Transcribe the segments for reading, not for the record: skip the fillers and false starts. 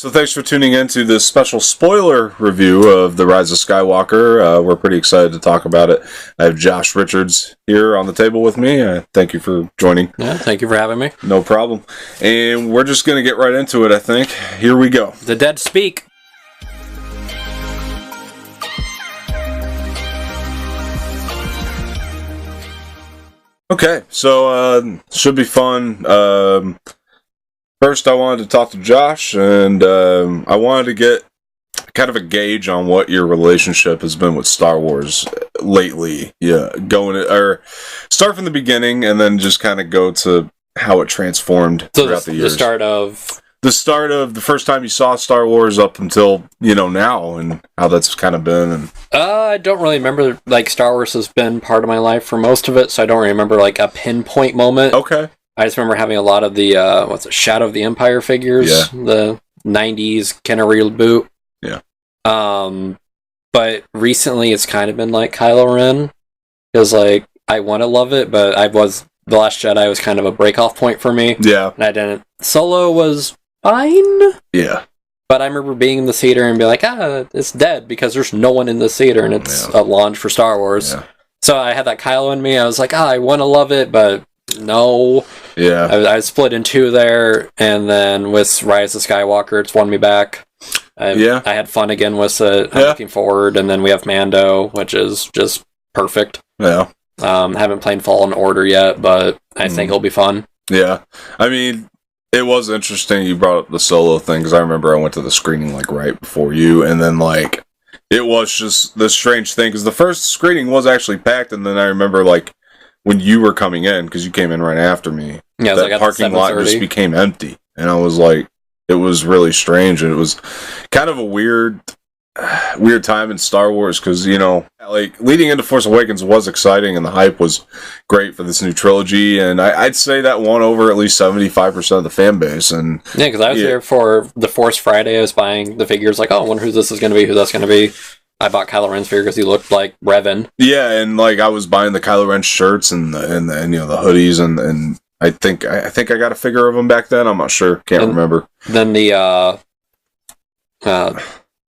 So thanks for tuning in to this special spoiler review of the Rise of Skywalker. We're pretty excited to talk about it. I have Josh Richards here on the table with me. Thank you for joining. Yeah, thank you for having me. No problem. And we're just going to get right into it, I think. Here we go. The dead speak. Okay, so should be fun. First, I wanted to talk to Josh, and I wanted to get kind of a gauge on what your relationship has been with Star Wars lately. Yeah, start from the beginning, and then just kind of go to how it transformed throughout the years. The start of the first time you saw Star Wars up until, now, and how that's kind of been. And I don't really remember, Star Wars has been part of my life for most of it, so I don't remember, a pinpoint moment. Okay. I just remember having a lot of the, Shadow of the Empire figures, the 90s kind of reboot. Yeah. But recently it's kind of been like Kylo Ren, because, I want to love it, but The Last Jedi was kind of a break-off point for me. Yeah. And I didn't. Solo was fine. Yeah. But I remember being in the theater and be like, it's dead because there's no one in the theater and it's a launch for Star Wars. Yeah. So I had that Kylo in me. I was like, I want to love it, but no. Yeah. I split in two there, and then with Rise of Skywalker, it's won me back. I had fun again with it. I'm looking forward, and then we have Mando, which is just perfect. Yeah. Haven't played Fallen Order yet, but I think it'll be fun. Yeah. I mean, it was interesting you brought up the Solo thing, because I remember I went to the screening right before you, and then it was just this strange thing, because the first screening was actually packed, and then I remember when you were coming in, because you came in right after me, that parking lot just became empty, and I was like, it was really strange, and it was kind of a weird time in Star Wars, because leading into Force Awakens was exciting, and the hype was great for this new trilogy, and I'd say that won over at least 75% of the fan base. And because I was there for the Force Friday. I was buying the figures, I wonder who this is going to be, who that's going to be. I bought Kylo Ren's figure because he looked like Revan. Yeah, and I was buying the Kylo Ren shirts and the hoodies, and I think I got a figure of him back then. I'm not sure, can't remember. Then the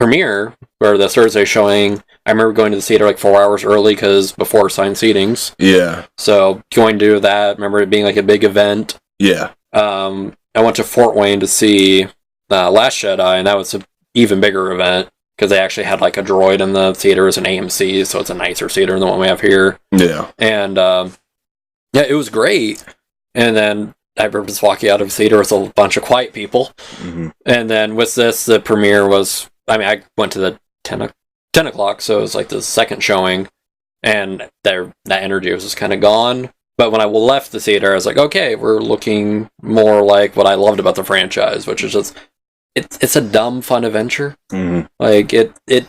premiere, or the Thursday showing, I remember going to the theater 4 hours early because before assigned seatings. Yeah. So going to that, remember it being a big event. Yeah. I went to Fort Wayne to see Last Jedi, and that was an even bigger event because they actually had a droid in the theater as an AMC, so it's a nicer theater than the one we have here. Yeah. And it was great. And then I remember just walking out of the theater with a bunch of quiet people. Mm-hmm. And then with this, the premiere was, I went to the 10 o'clock, so it was the second showing, and that energy was just kind of gone. But when I left the theater, I was like, okay, we're looking more like what I loved about the franchise, which is just, it's a dumb, fun adventure. Mm-hmm. It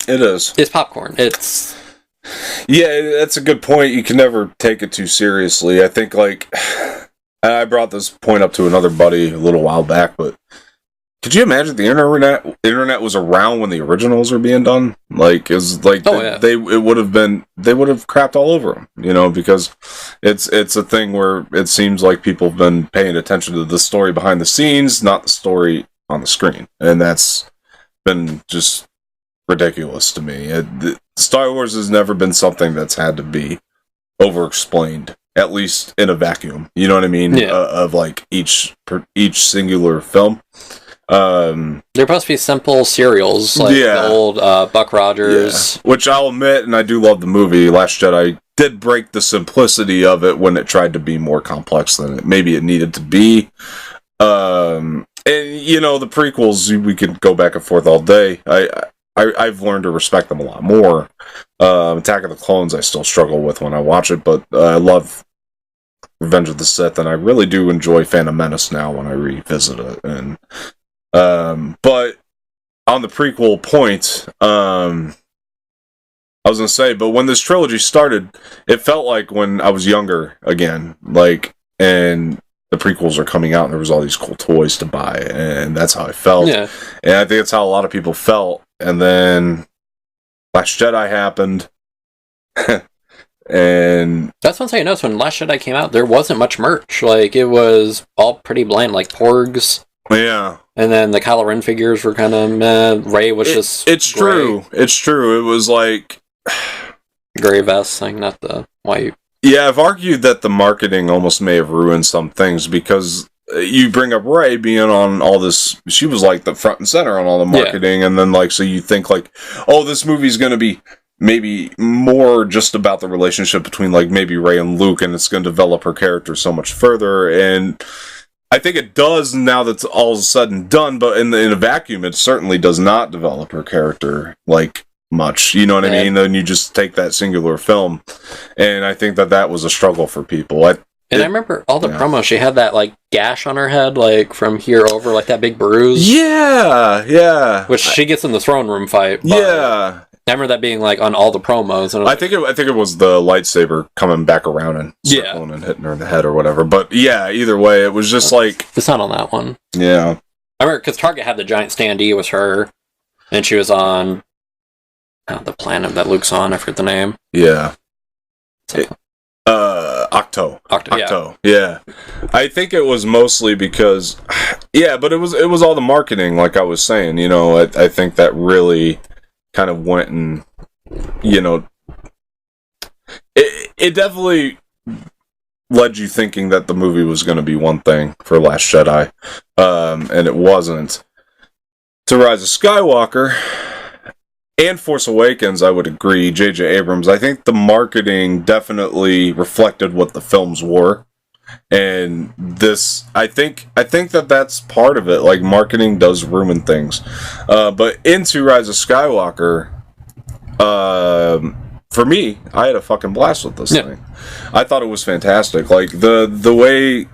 is. It's popcorn. It's... Yeah, that's a good point. You can never take it too seriously. I think, I brought this point up to another buddy a little while back, but could you imagine the internet was around when the originals were being done? They would have crapped all over them, because it's a thing where it seems like people have been paying attention to the story behind the scenes, not the story on the screen, and that's been just ridiculous to me. Star Wars has never been something that's had to be over-explained, at least in a vacuum. You know what I mean? Yeah. Of each singular film. They're supposed to be simple serials, the old Buck Rogers. Yeah. Which I'll admit, and I do love the movie, Last Jedi did break the simplicity of it when it tried to be more complex than maybe it needed to be. And, the prequels, we could go back and forth all day. I've learned to respect them a lot more. Attack of the Clones I still struggle with when I watch it, but I love Revenge of the Sith, and I really do enjoy Phantom Menace now when I revisit it. And but on the prequel point, I was gonna say, but when this trilogy started, it felt like when I was younger again, and the prequels are coming out, and there was all these cool toys to buy, and that's how I felt. Yeah. And I think that's how a lot of people felt. And then Last Jedi happened, and that's one thing I noticed when Last Jedi came out. There wasn't much merch. It was all pretty bland, Porgs. Yeah. And then the Kylo Ren figures were kind of meh. Rey was just It's gray. true. It's true. It was like... Gray vest thing, not the white. Yeah, I've argued that the marketing almost may have ruined some things because you bring up Rey being on all this. She was like the front and center on all the marketing, and then like so you think like, oh, this movie's going to be maybe more just about the relationship between like maybe Rey and Luke, and it's going to develop her character so much further. And I think it does now that's all said and done. But in a vacuum, it certainly does not develop her character like much, you know what I mean? Then you just take that singular film, and I think that was a struggle for people. I remember all the promos. She had that like gash on her head, like from here over, like that big bruise. Yeah. Which she gets in the throne room fight. Yeah. I remember that being like on all the promos. And I think it was the lightsaber coming back around and circling and hitting her in the head or whatever. But yeah, either way, it was just like it's not on that one. Yeah. I remember because Target had the giant standee was her, and she was on. The planet that Luke's on, I forget the name. Yeah. Octo. Yeah. I think it was mostly because but it was all the marketing, like I was saying, you know, I think that really kind of went and, you know, it definitely led you thinking that the movie was going to be one thing for Last Jedi, and it wasn't. To Rise of Skywalker and Force Awakens, I would agree, J.J. Abrams, I think the marketing definitely reflected what the films were. And this, I think that's part of it. Like, marketing does ruin things. But into Rise of Skywalker, for me, I had a fucking blast with this thing. I thought it was fantastic. Like, the way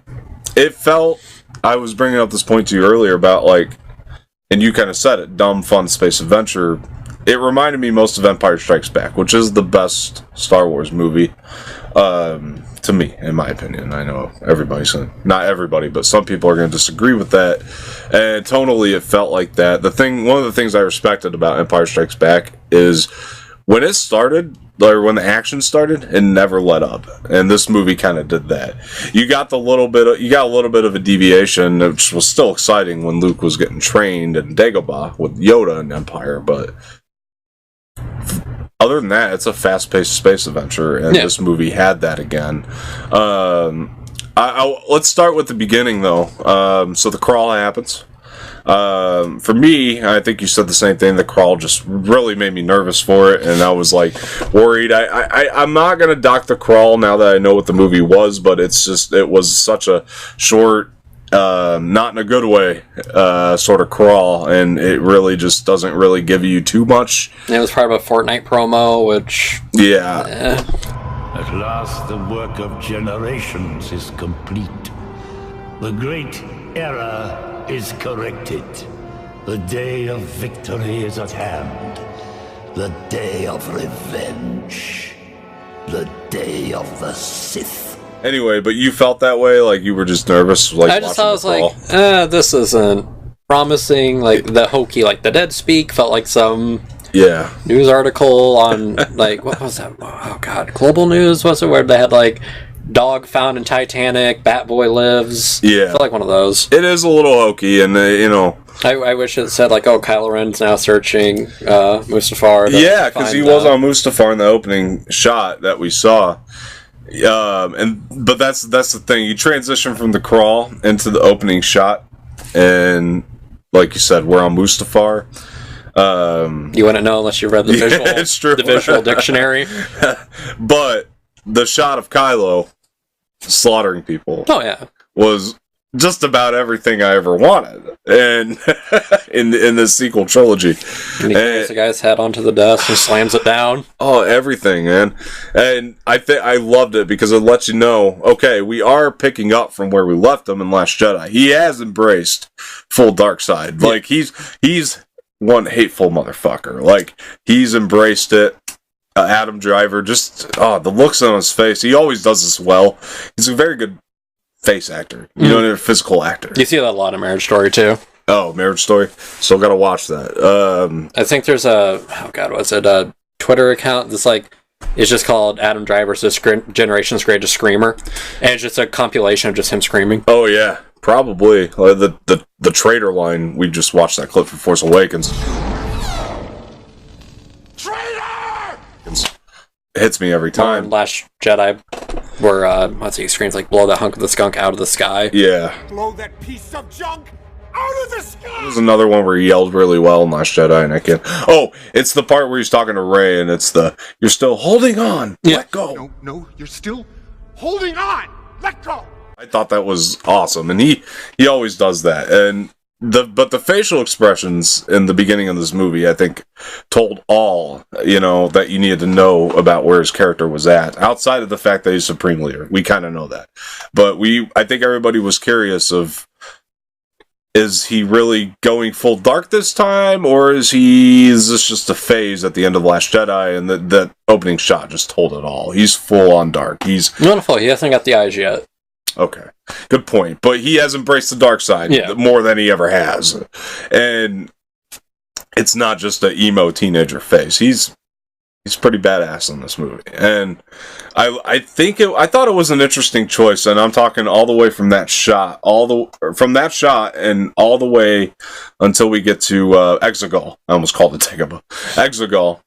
it felt, I was bringing up this point to you earlier about, like, and you kind of said it, dumb, fun space adventure. It reminded me most of Empire Strikes Back, which is the best Star Wars movie, to me, in my opinion. I know not everybody, but some people are going to disagree with that. And tonally, it felt like that. One of the things I respected about Empire Strikes Back is when it started, or when the action started, it never let up. And this movie kind of did that. You got a little bit of a deviation, which was still exciting when Luke was getting trained in Dagobah with Yoda in Empire, but other than that, it's a fast-paced space adventure, and this movie had that again. Let's start with the beginning, though. So the crawl happens. For me, I think you said the same thing. The crawl just really made me nervous for it, and I was like worried. I'm not gonna dock the crawl now that I know what the movie was, but it was such a short, not in a good way, sort of crawl, and it really just doesn't really give you too much. It was part of a Fortnite promo, which At last, the work of generations is complete. The great error is corrected. The day of victory is at hand. The day of revenge. The day of the Sith. Anyway, but you felt that way? Like you were just nervous? Like I just thought, I was like, this isn't promising. Like the hokey, like the dead speak felt like some news article on, like, what was that? Oh god, Global News, was it? Where they had like dog found in Titanic, Batboy lives. Yeah. I felt like one of those. It is a little hokey, and you know, I wish it said like, oh, Kylo Ren's now searching Mustafar. Yeah, because he was on Mustafar in the opening shot that we saw. But that's the thing. You transition from the crawl into the opening shot, and like you said, we're on Mustafar. You wouldn't know unless you read the visual. It's true. The visual dictionary. But the shot of Kylo slaughtering people. Oh yeah, was just about everything I ever wanted, and in this sequel trilogy. And he throws the guy's head onto the desk and slams it down. Oh, everything, man! And I loved it because it lets you know, okay, we are picking up from where we left him in Last Jedi. He has embraced full dark side. Yeah. Like he's one hateful motherfucker. Like he's embraced it. Adam Driver, just the looks on his face. He always does this well. He's a very good face actor. You know, a physical actor. You see that a lot in Marriage Story too. Oh, Marriage Story. Still got to watch that. I think there's a Twitter account that's like, it's just called Adam Driver's Generation's Greatest Screamer, and it's just a compilation of just him screaming. Oh yeah. probably. The traitor line, we just watched that clip from Force Awakens. Traitor! It hits me every time. Last Jedi, where, he screams, like, blow that hunk of the skunk out of the sky. Yeah. Blow that piece of junk out of the sky! There's another one where he yelled really well in Last Jedi, and I can't... Oh, it's the part where he's talking to Rey, and it's you're still holding on, let go. No, you're still holding on, let go! I thought that was awesome, and he always does that, and but the facial expressions in the beginning of this movie, I think, told all, that you needed to know about where his character was at, outside of the fact that he's Supreme Leader. We kind of know that. But I think everybody was curious of, is he really going full dark this time, or is this just a phase at the end of Last Jedi, and that opening shot just told it all? He's full on dark. He's... Wonderful, he hasn't got the eyes yet. Okay, good point. But he has embraced the dark side more than he ever has. And it's not just an emo teenager face. He's pretty badass in this movie. And I thought it was an interesting choice, and I'm talking all the way from that shot, and all the way until we get to Exegol. I almost called it Dagobah. Exegol.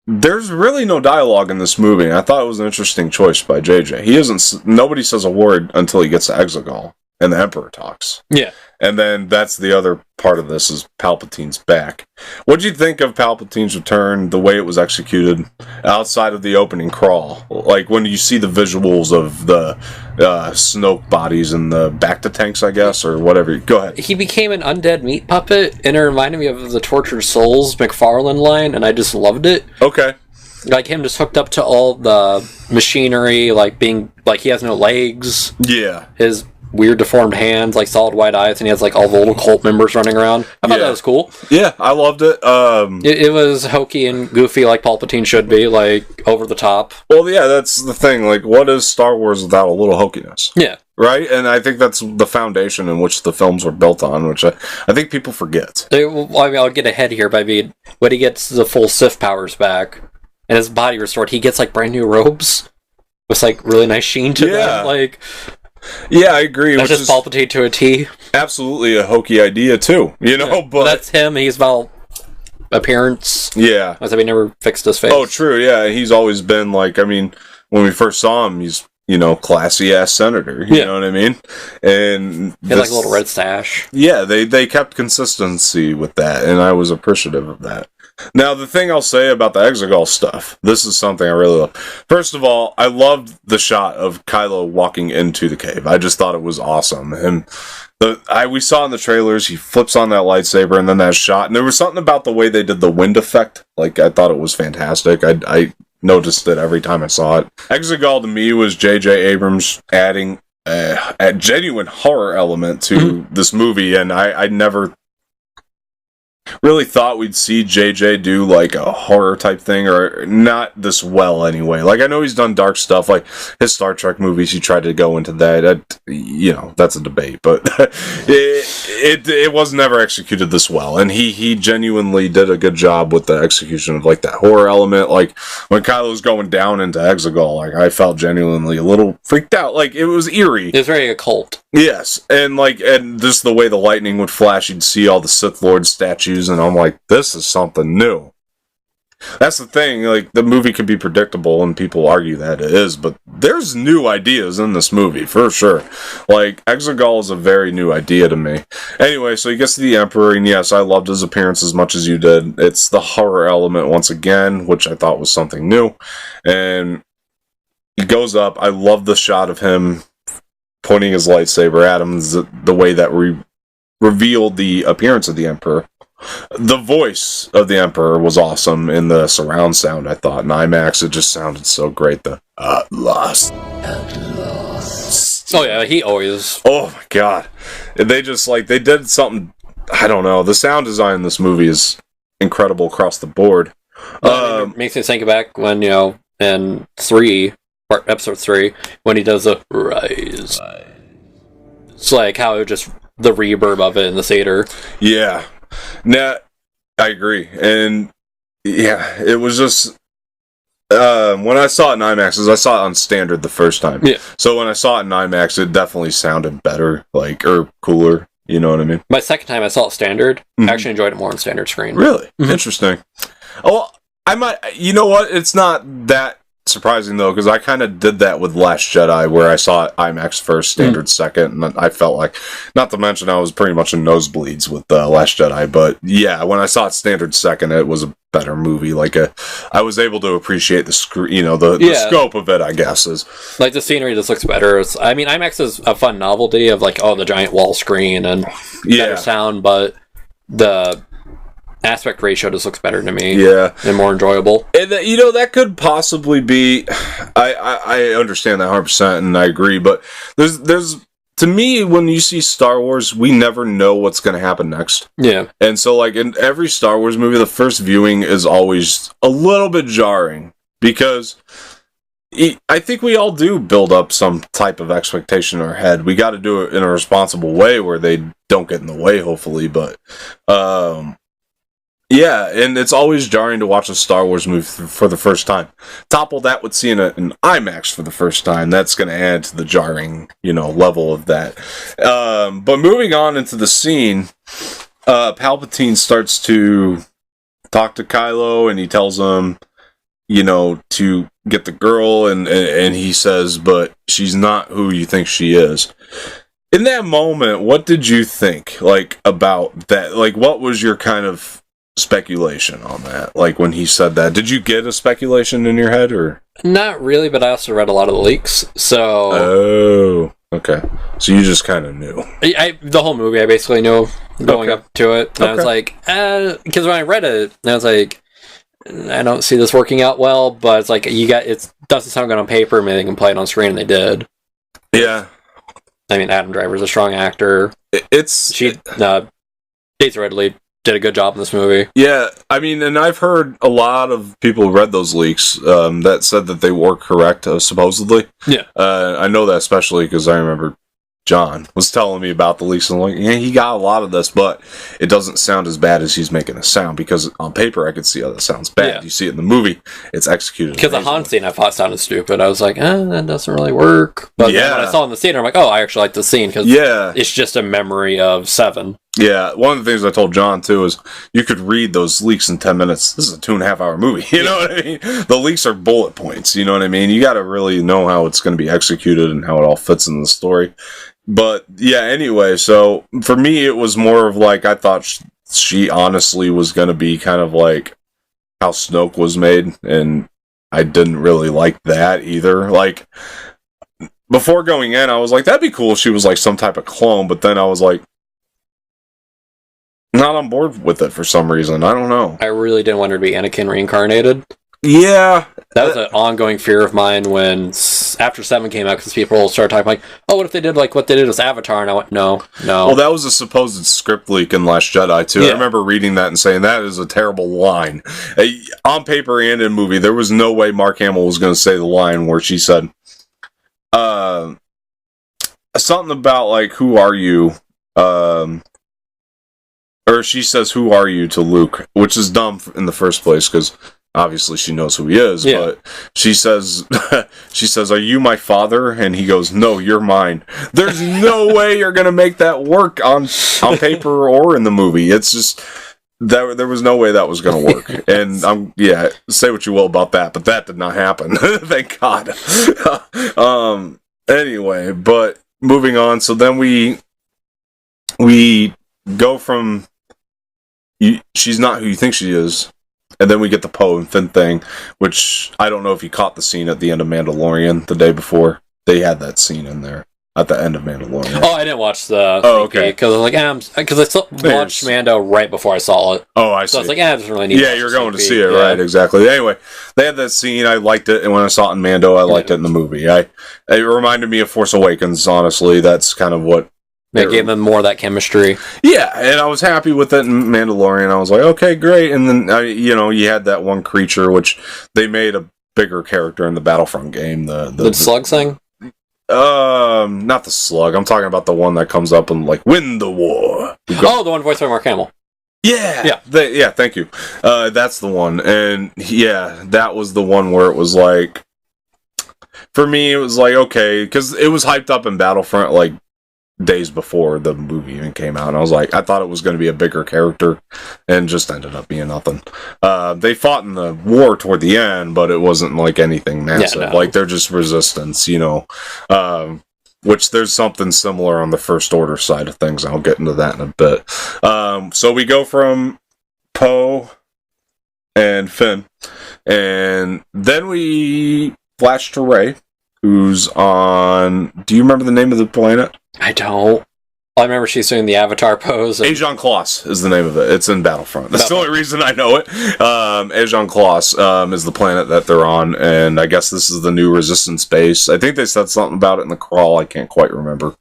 There's really no dialogue in this movie. I thought it was an interesting choice by JJ. Nobody says a word until he gets to Exegol, and the Emperor talks. Yeah. And then that's the other part of this, is Palpatine's back. What'd you think of Palpatine's return, the way it was executed, outside of the opening crawl? Like, when you see the visuals of the Snoke bodies and the bacta tanks, I guess, or whatever. Go ahead. He became an undead meat puppet, and it reminded me of the Tortured Souls McFarlane line, and I just loved it. Okay. Like, him just hooked up to all the machinery, like, being, like, he has no legs. Yeah. His weird deformed hands, like solid white eyes, and he has like all the little cult members running around. I thought that was cool. Yeah, I loved it. It was hokey and goofy, like Palpatine should be, like over the top. Well, yeah, that's the thing. Like, what is Star Wars without a little hokiness? Yeah. Right? And I think that's the foundation in which the films were built on, which I think people forget. I'll get ahead here by being, when he gets the full Sith powers back and his body restored, he gets like brand new robes with like really nice sheen to them. Like, yeah, I agree. That's just Palpatine to a T. Absolutely a hokey idea too, but that's him. He's about appearance. Yeah. As if he never fixed his face. Oh, true, yeah. He's always been like, I mean, when we first saw him, he's, classy ass senator. You know what I mean? And he had like a little red stash. Yeah, they kept consistency with that, and I was appreciative of that. Now, the thing I'll say about the Exegol stuff, this is something I really love. First of all, I loved the shot of Kylo walking into the cave. I just thought it was awesome. And we saw in the trailers, he flips on that lightsaber and then that shot. And there was something about the way they did the wind effect. Like, I thought it was fantastic. I noticed it every time I saw it. Exegol to me was J.J. Abrams adding a genuine horror element to this movie. And I never really thought we'd see JJ do like a horror type thing, or not this well anyway. Like, I know he's done dark stuff, like his Star Trek movies, he tried to go into that, that's a debate, but it was never executed this well, and he genuinely did a good job with the execution of like that horror element. Like, when Kylo's going down into Exegol, like, I felt genuinely a little freaked out. Like, it was eerie. It was very occult. Yes, and just the way the lightning would flash, you'd see all the Sith Lord statues, and I'm like, this is something new. That's the thing, like, the movie can be predictable, and people argue that it is, but there's new ideas in this movie, for sure. Like, Exegol is a very new idea to me. Anyway, so he gets to the Emperor, and yes, I loved his appearance as much as you did. It's the horror element once again, which I thought was something new, and he goes up. I love the shot of him pointing his lightsaber at him, the way that we revealed the appearance of the Emperor. The voice of the Emperor was awesome in the surround sound, I thought. In IMAX, it just sounded so great. At last. Oh, yeah, he always... Oh, my God. They just, they did something... I don't know. The sound design in this movie is incredible across the board. It makes me think back when, in episode 3, when he does the Rise. It's like how it just... the reverb of it in the theater. Yeah. Now, I agree. And, yeah, it was just... when I saw it in IMAX, I saw it on standard the first time. Yeah. So when I saw it in IMAX, it definitely sounded better, or cooler. You know what I mean? My second time I saw it standard, I actually enjoyed it more on standard screen. Really? Interesting. Oh, I might... You know what? It's not that surprising, though, because I kind of did that with Last Jedi, where I saw it IMAX first, standard second, and I felt like... Not to mention, I was pretty much in nosebleeds with Last Jedi, but yeah, when I saw it standard second, it was a better movie. I was able to appreciate the the scope of it, I guess. Is like the scenery just looks better. IMAX is a fun novelty of the giant wall screen and better sound, but the aspect ratio just looks better to me. Yeah. And more enjoyable. And that could possibly be... I understand that 100% and I agree, but there's to me, when you see Star Wars, we never know what's going to happen next. Yeah. And so, in every Star Wars movie, the first viewing is always a little bit jarring, because I think we all do build up some type of expectation in our head. We got to do it in a responsible way where they don't get in the way, hopefully, but... yeah, and it's always jarring to watch a Star Wars movie for the first time. Topple that with seeing it in IMAX for the first time, that's going to add to the jarring, level of that. But moving on into the scene, Palpatine starts to talk to Kylo, and he tells him, to get the girl, and he says, but she's not who you think she is. In that moment, what did you think, about that? What was your kind of speculation on that, when he said that? Did you get a speculation in your head, or not really? But I also read a lot of the leaks, so okay, so you just kind of knew. The whole movie I basically knew going up to it, and I was like, because when I read it, I was like, I don't see this working out well, but it's it doesn't sound good on paper. Maybe they can play it on screen, and they did. Yeah, I mean, Adam Driver's a strong actor. Daisy Ridley did a good job in this movie. Yeah, I mean, and I've heard a lot of people who read those leaks that said that they were correct, supposedly. Yeah. I know that especially because I remember John was telling me about the leaks, and he got a lot of this, but it doesn't sound as bad as he's making it sound, because on paper I could see how that sounds bad. Yeah. You see it in the movie, it's executed because the Han scene I thought sounded stupid. I was like, that doesn't really work. But then when I saw it in the scene, I'm like, I actually like the scene, because it's just a memory of 7. Yeah, one of the things I told John, too, is you could read those leaks in 10 minutes. This is a 2.5-hour movie, you know what I mean? The leaks are bullet points, you know what I mean? You got to really know how it's going to be executed and how it all fits in the story. But, yeah, anyway, so for me, it was more of I thought she honestly was going to be kind of like how Snoke was made, and I didn't really like that either. Before going in, I was like, that'd be cool if she was some type of clone, but then I was like, not on board with it for some reason. I don't know. I really didn't want her to be Anakin reincarnated. Yeah. That was an ongoing fear of mine when, after 7 came out, because people started talking what if they did what they did with Avatar? And I went, no. Well, that was a supposed script leak in Last Jedi, too. Yeah. I remember reading that and saying, that is a terrible line. On paper and in movie, there was no way Mark Hamill was going to say the line where she said, something about, who are you? Or she says, who are you, to Luke, which is dumb in the first place, because obviously she knows who he is, but she says, are you my father? And he goes, no, you're mine. There's no way you're going to make that work on paper or in the movie. It's just, there was no way that was going to work. And, say what you will about that, but that did not happen. Thank God. Anyway, but moving on, so then we go from... she's not who you think she is, and then we get the Poe and Finn thing, which I don't know if you caught the scene at the end of Mandalorian the day before. They had that scene in there at the end of Mandalorian. I didn't watch the... okay. Because I watched Mando right before I saw it. I see. So I was like, I just really need to Yeah, you're going to see it, right, exactly. Anyway, they had that scene, I liked it, and when I saw it in Mando, I liked it in the movie. It reminded me of Force Awakens, honestly. That's kind of what... They gave them more of that chemistry. Yeah, and I was happy with it in Mandalorian. I was like, okay, great. And then, you had that one creature, which they made a bigger character in the Battlefront game. The slug thing? Not the slug. I'm talking about the one that comes up and, win the war. The one voiced by Mark Hamill. Yeah. Thank you. That's the one. And yeah, that was the one where it was like, for me, it was like, okay, because it was hyped up in Battlefront like days before the movie even came out. And I was like, I thought it was going to be a bigger character, and just ended up being nothing. They fought in the war toward the end, but it wasn't like anything massive. Yeah, no. Like, they're just resistance, you know. Which there's something similar on the First Order side of things. I'll get into that in a bit. So we go from Poe and Finn, and then we flash to Rey, who's on... Do you remember the name of the planet? I don't. I remember she's doing the Avatar pose. Ajan Kloss is the name of it. It's in Battlefront. That's the only reason I know it. Ajan Kloss is the planet that they're on, and I guess this is the new Resistance base. I think they said something about it in the crawl. I can't quite remember.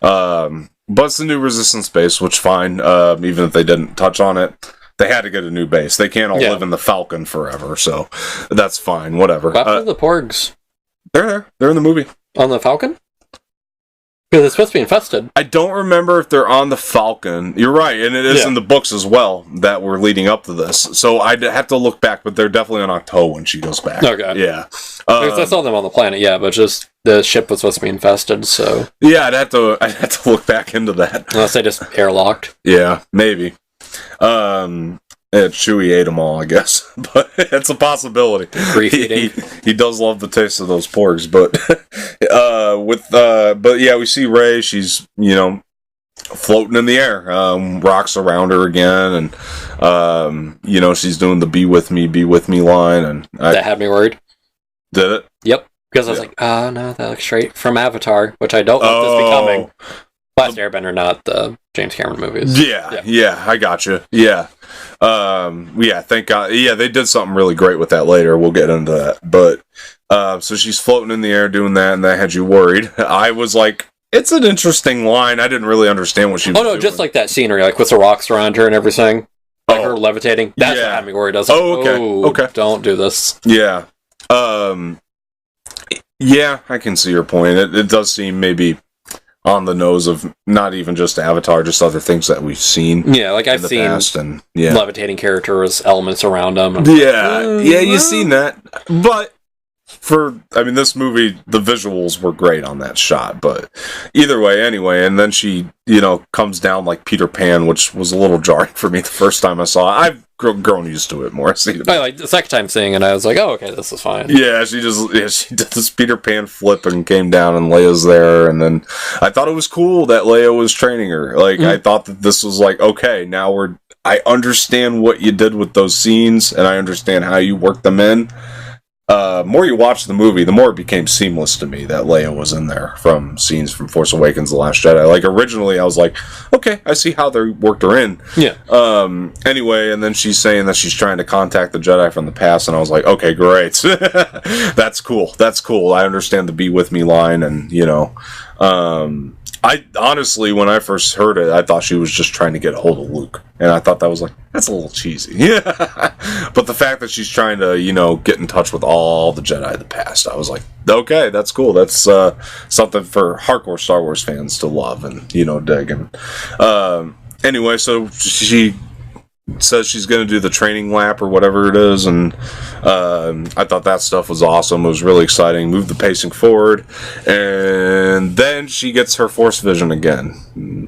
But it's the new Resistance base, which fine. Even if they didn't touch on it, they had to get a new base. They can't all live in the Falcon forever, so that's fine. Whatever. What happened to the Porgs? They're there. They're in the movie. On the Falcon? Because it's supposed to be infested. I don't remember if they're on the Falcon. You're right, and it is in the books as well that were leading up to this. So I'd have to look back, but they're definitely on Octo when she goes back. Okay. Yeah. Because I saw them on the planet, but just the ship was supposed to be infested, so... Yeah, I'd have to look back into that. Unless they just airlocked. Yeah, maybe. Chewie ate them all, I guess, but it's a possibility. He does love the taste of those porgs, but but yeah, we see Rey. She's floating in the air, rocks around her again, and she's doing the "Be with me" line, and that had me worried. Did it? Yep, because I was like, oh no, that looks straight from Avatar, which I don't know if this becoming. Last Airbender, not the James Cameron movies. Yeah, I gotcha. Yeah. Thank God. Yeah, they did something really great with that later. We'll get into that. But, so she's floating in the air doing that, and that had you worried. I was like, it's an interesting line. I didn't really understand what she was doing. Just like that scenery, like with the rocks around her and everything. Like her levitating. That's what had me worried. I was like, okay. Don't do this. Yeah. Yeah, I can see your point. It does seem maybe on the nose of not even just Avatar, just other things that we've seen. Yeah, like I've seen past, and levitating characters, elements around them. You've seen that. But this movie, the visuals were great on that shot. But either way, anyway, and then she, comes down like Peter Pan, which was a little jarring for me the first time I saw it. I've grown used to it more. Like the second time seeing it, I was like, oh, okay, this is fine. Yeah, she did this Peter Pan flip and came down, and Leia's there, and then I thought it was cool that Leia was training her. Like, I thought that this was like, okay, now I understand what you did with those scenes, and I understand how you worked them in. More you watch the movie, the more it became seamless to me that Leia was in there from scenes from Force Awakens, The Last Jedi. Like, originally I was like, okay, I see how they worked her in. Yeah. Anyway, and then she's saying that she's trying to contact the Jedi from the past, and I was like, okay, great. That's cool. I understand the "Be with me" line, and, I honestly, when I first heard it, I thought she was just trying to get a hold of Luke. And I thought that was like, that's a little cheesy. Yeah. But the fact that she's trying to, get in touch with all the Jedi of the past, I was like, okay, that's cool. That's something for hardcore Star Wars fans to love and, dig. And anyway, so she says she's going to do the training lap or whatever it is, and I thought that stuff was awesome. It was really exciting. Moved the pacing forward, and then she gets her Force vision again.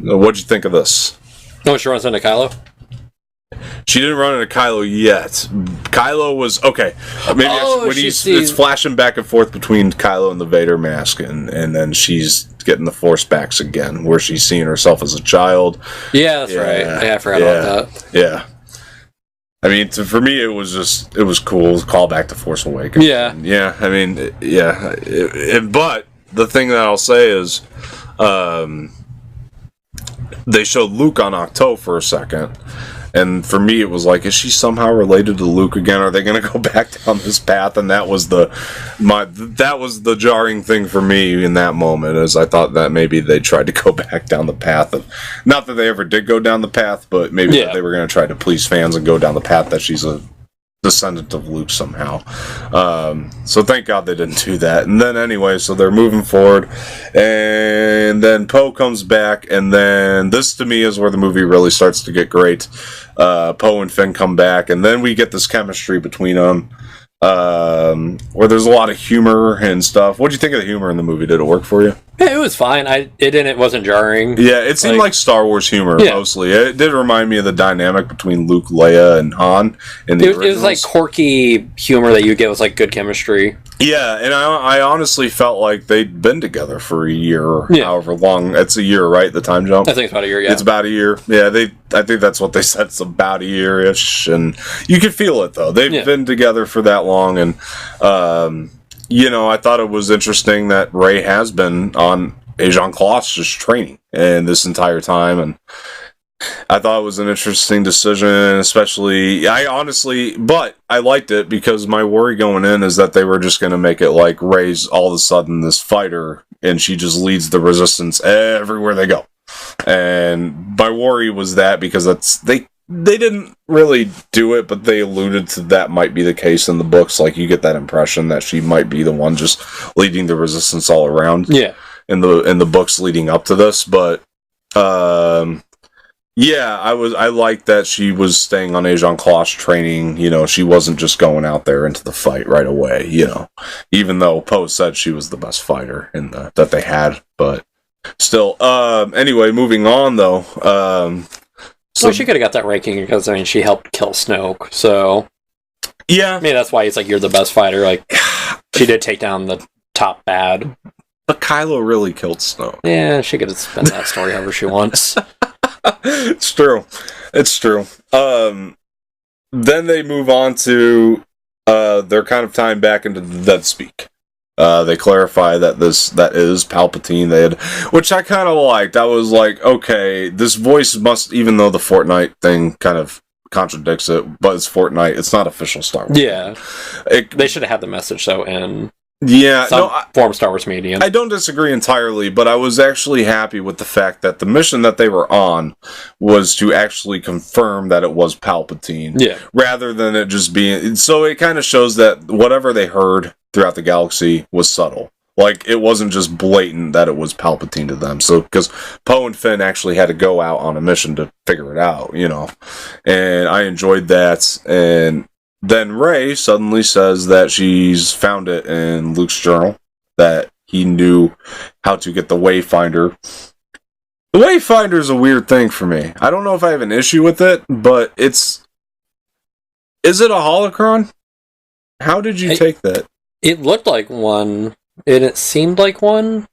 What'd you think of this? Oh, she runs into Kylo? She didn't run into Kylo yet. Kylo was okay. Maybe when it's flashing back and forth between Kylo and the Vader mask, and then she's getting the Force backs again, where she's seeing herself as a child. Yeah, that's right. Yeah, I forgot about that. Yeah. For me, it was cool. It was a call back to Force Awakens. Yeah. But the thing that I'll say is, they showed Luke on Octo for a second, and for me, it was like, is she somehow related to Luke again? Are they going to go back down this path? And that was the jarring thing for me in that moment, is I thought that maybe they tried to go back down the path of, not that they ever did go down the path, but maybe that they were going to try to please fans and go down the path that she's a descendant of Luke somehow. So thank God they didn't do that. And then anyway, so they're moving forward, and then Poe comes back, and then this to me is where the movie really starts to get great. Poe and Finn come back, and then we get this chemistry between them, where there's a lot of humor and stuff. What do you think of the humor in the movie? Did it work for you? Yeah, it was fine. It wasn't jarring. Yeah, it seemed like Star Wars humor mostly. It did remind me of the dynamic between Luke, Leia, and Han in the originals. It was like quirky humor that you get with like good chemistry. Yeah, and I honestly felt like they'd been together for a year, or however long. It's a year, right? The time jump. I think it's about a year. Yeah, it's about a year. Yeah, I think that's what they said. It's about a year-ish, and you could feel it though. They've been together for that long, and I thought it was interesting that Rey has been on Ajan Kloss's training and this entire time, and I thought it was an interesting decision, especially, but I liked it because my worry going in is that they were just going to make it like Rey's all of a sudden this fighter, and she just leads the Resistance everywhere they go. And my worry was that because they didn't really do it, but they alluded to that might be the case in the books. Like, you get that impression that she might be the one just leading the Resistance all around. Yeah. In the books leading up to this, but I liked that she was staying on Ajan Kloss training. She wasn't just going out there into the fight right away. Even though Poe said she was the best fighter that they had, but still. Anyway, moving on though. So she could have got that ranking because she helped kill Snoke. So yeah, that's why it's like you're the best fighter. Like, she did take down the top bad. But Kylo really killed Snoke. Yeah, she could have spent that story however she wants. It's true. Then they move on to their kind of time back into the dead speak. They clarify that that is Palpatine. Which I kind of liked. I was like, okay, this voice must, even though the Fortnite thing kind of contradicts it, but it's Fortnite. It's not official Star Wars. Yeah, they should have had the message though in form of Star Wars medium. I don't disagree entirely, but I was actually happy with the fact that the mission that they were on was to actually confirm that it was Palpatine. Yeah. Rather than it just being... So it kind of shows that whatever they heard throughout the galaxy was subtle. Like, it wasn't just blatant that it was Palpatine to them. So, because Poe and Finn actually had to go out on a mission to figure it out, And I enjoyed that, and... Then Rey suddenly says that she's found it in Luke's journal, that he knew how to get the Wayfinder. The Wayfinder's a weird thing for me. I don't know if I have an issue with it, but is it a holocron? How did you take that? It looked like one, and it seemed like one.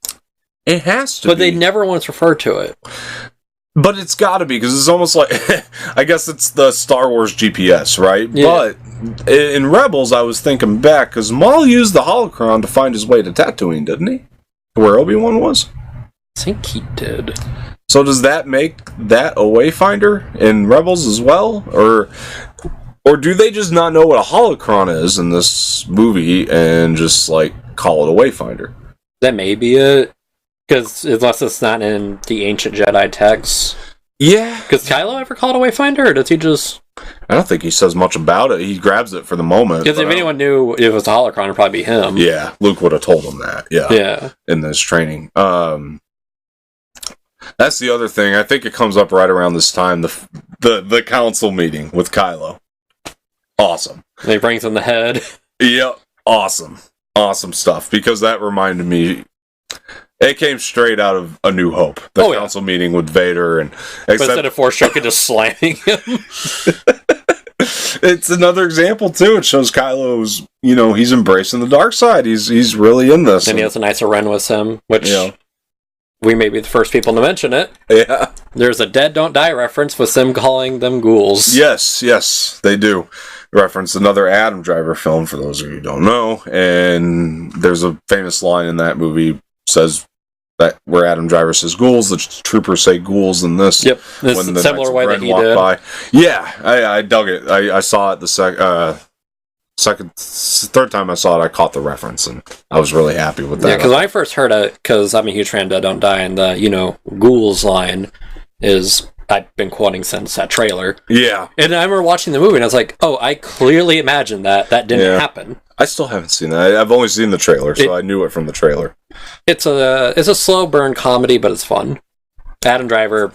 It has to be. But they never once referred to it. But it's got to be, because it's almost like, I guess it's the Star Wars GPS, right? Yeah. But in Rebels, I was thinking back, because Maul used the holocron to find his way to Tatooine, didn't he? Where Obi-Wan was? I think he did. So does that make that a Wayfinder in Rebels as well? Or do they just not know what a holocron is in this movie and just, call it a Wayfinder? That may be it. Because unless it's not in the ancient Jedi texts. Yeah. Because Kylo ever called a Wayfinder, or does he just... I don't think he says much about it. He grabs it for the moment. Because if anyone knew it was a holocron, it'd probably be him. Yeah, Luke would have told him that. Yeah. In this training. That's the other thing. I think it comes up right around this time, the council meeting with Kylo. Awesome. And he brings in the head. Yep. Awesome. Awesome stuff. Because that reminded me... It came straight out of A New Hope. The council meeting with Vader. But instead of Force choking, just slamming him. It's another example, too. It shows Kylo's, he's embracing the dark side. He's really in this. And he has a nice Ren with him, which we may be the first people to mention it. Yeah. There's a Dead Don't Die reference with them calling them ghouls. Yes, they do. Reference another Adam Driver film, for those of you who don't know. And there's a famous line in that movie says that where Adam Driver says ghouls, the troopers say ghouls in this. Yep, it's a similar way that he did. By. Yeah, I dug it. I saw it the third time I saw it, I caught the reference, and I was really happy with that. Yeah, because when I first heard it, because I'm a huge fan of Dead Don't Die, and the ghouls line is I've been quoting since that trailer. Yeah. And I remember watching the movie, and I was like, oh, I clearly imagined that. That didn't happen. I still haven't seen that. I've only seen the trailer, so I knew it from the trailer. It's a slow burn comedy, but it's fun. Adam Driver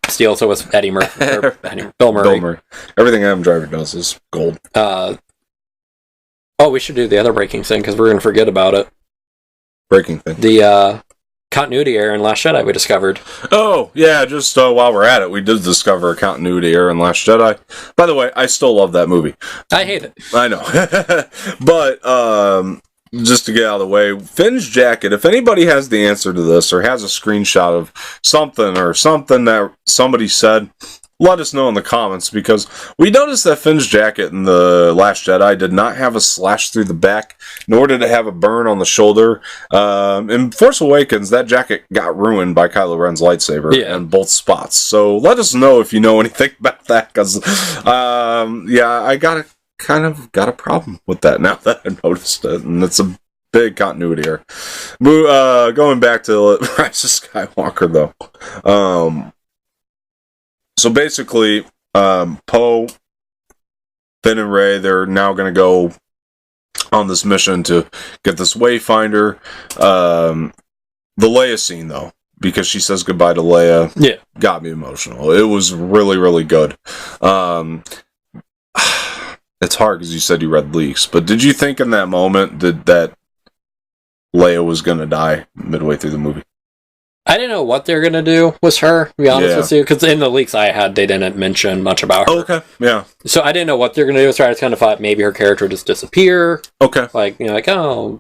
steals it with Bill Murray. Bill Murray. Everything Adam Driver does is gold. We should do the other breaking thing, because we're going to forget about it. Breaking thing. The continuity error in Last Jedi we discovered. Oh, yeah, just while we're at it, we did discover a continuity error in Last Jedi. By the way, I still love that movie. I hate it. I know. But, just to get out of the way, Finn's jacket, if anybody has the answer to this, or has a screenshot of something that somebody said, let us know in the comments, because we noticed that Finn's jacket in The Last Jedi did not have a slash through the back, nor did it have a burn on the shoulder. In Force Awakens, that jacket got ruined by Kylo Ren's lightsaber in both spots. So let us know if you know anything about that, because, I got a problem with that now that I noticed it, and it's a big continuity error. Going back to Rise of Skywalker, though. So basically, Poe, Finn, and Rey, they're now going to go on this mission to get this Wayfinder. The Leia scene, though, because she says goodbye to Leia, got me emotional. It was really, really good. It's hard because you said you read leaks, but did you think in that moment that Leia was going to die midway through the movie? I didn't know what they were going to do with her, to be honest with you, because in the leaks I had, they didn't mention much about her. Oh, okay, yeah. So I didn't know what they were going to do with her. I just kind of thought maybe her character would just disappear. Okay. Oh.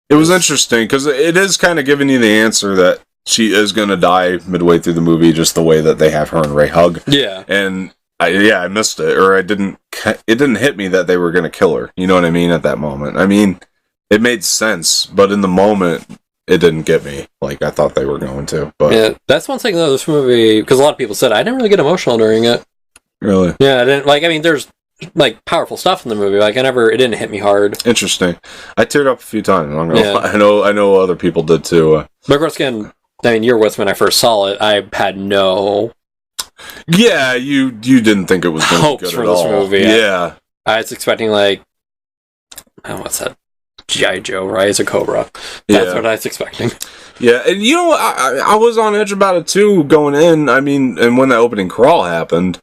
It was interesting, because it is kind of giving you the answer that she is going to die midway through the movie, just the way that they have her and Rey hug. Yeah. And I missed it, or it didn't hit me that they were going to kill her. You know what I mean? At that moment. I mean, it made sense, but in the moment, it didn't get me like I thought they were going to. But yeah, that's one thing though, this movie, because a lot of people said I didn't really get emotional during it. Really? Yeah, I didn't. There's powerful stuff in the movie. It didn't hit me hard. Interesting. I teared up a few times. I know other people did too. But of course, again, you're with me when I first saw it. I had no. Yeah, you didn't think it was going to be good for at this all. movie. Yeah, I was expecting what's that? G.I. Joe, Rise of Cobra. That's what I was expecting. Yeah, and I was on edge about it too going in. I mean, and when that opening crawl happened,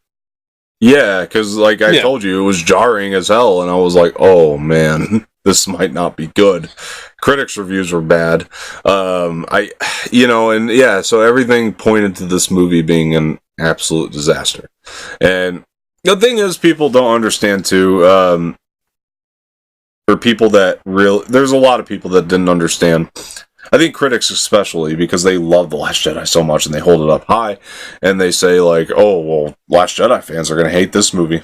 because I told you, it was jarring as hell, and I was like, oh man, this might not be good. Critics' reviews were bad. So everything pointed to this movie being an absolute disaster. And the thing is, people don't understand too, for people that there's a lot of people that didn't understand. I think critics especially, because they love The Last Jedi so much and they hold it up high and they say oh, well, Last Jedi fans are going to hate this movie.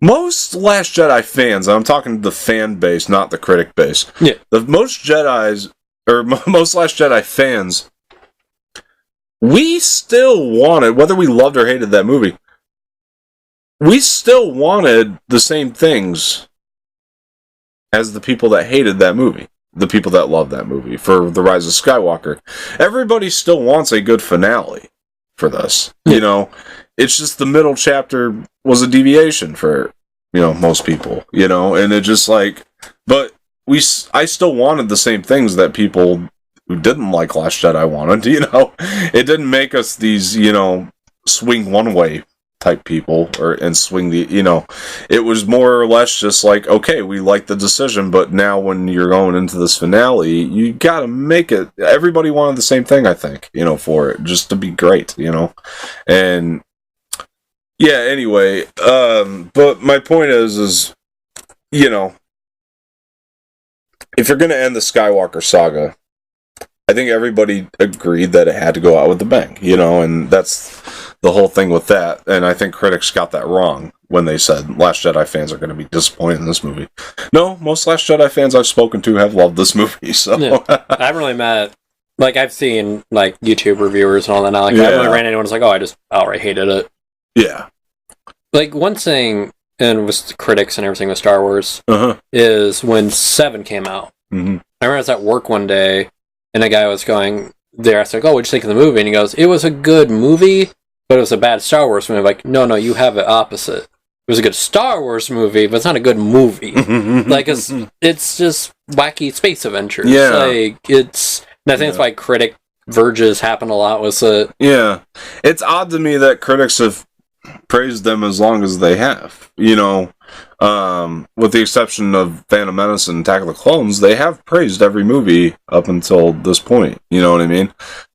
Most Last Jedi fans, and I'm talking the fan base, not the critic base. Yeah. Most Last Jedi fans, we still wanted, whether we loved or hated that movie, we still wanted the same things as the people that hated that movie, the people that loved that movie for The Rise of Skywalker. Everybody still wants a good finale for this. It's just the middle chapter was a deviation for, most people, and it just but I still wanted the same things that people who didn't like Last Jedi wanted, it didn't make us these, swing one way type people and swing the, it was more or less just okay, we like the decision, but now when you're going into this finale, you gotta make it, everybody wanted the same thing, I think, for it just to be great, and anyway, but my point is if you're gonna end the Skywalker saga, I think everybody agreed that it had to go out with a bang, and that's the whole thing with that. And I think critics got that wrong when they said Last Jedi fans are going to be disappointed in this movie. No, most Last Jedi fans I've spoken to have loved this movie. So I haven't really met, I've seen YouTube reviewers and all that now. I haven't really ran anyone who's I just outright hated it. Yeah. One thing, and with the critics and everything with Star Wars, is when 7 came out. Mm-hmm. I remember I was at work one day, and a guy was going there. I was like, "Oh, what'd you think of the movie?" And he goes, "It was a good movie, but it was a bad Star Wars movie. Like, no, you have it opposite. It was a good Star Wars movie, but it's not a good movie. Like, it's just wacky space adventures. Yeah. Like, and I think that's why critic verges happen a lot with it. Yeah. It's odd to me that critics have praised them as long as they have. You know, with the exception of Phantom Menace and Attack of the Clones, they have praised every movie up until this point. You know what I mean?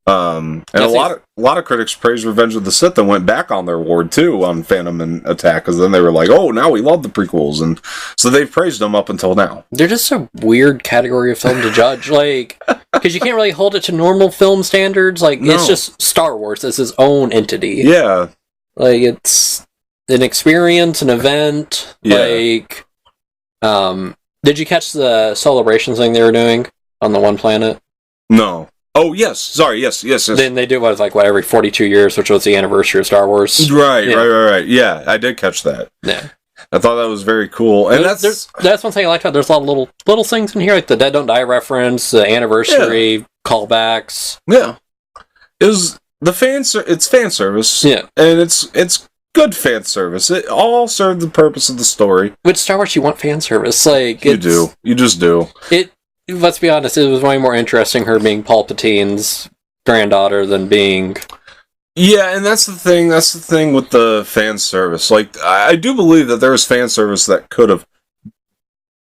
And a lot of critics praised Revenge of the Sith and went back on their award too on Phantom and Attack, because then they were like, "Oh, now we love the prequels," and so they've praised them up until now. They're just a weird category of film to judge, like, because you can't really hold it to normal film standards. Like, it's just Star Wars as its own entity. Yeah, like it's an experience, an event. Yeah. Like, did you catch the celebration thing they were doing on the one planet? No. Oh, yes. Sorry. Yes. Then they do every 42 years, which was the anniversary of Star Wars. Right. Yeah, I did catch that. Yeah. I thought that was very cool. And that's one thing I liked about it. There's a lot of little things in here, like the Dead Don't Die reference, the anniversary callbacks. Yeah. It's fan service. Yeah. And it's good fan service. It all served the purpose of the story. With Star Wars, you want fan service. Like, you do. You just do. Let's be honest, it was way more interesting her being Palpatine's granddaughter than being... Yeah, and that's the thing with the fan service. Like, I do believe that there was fan service that could have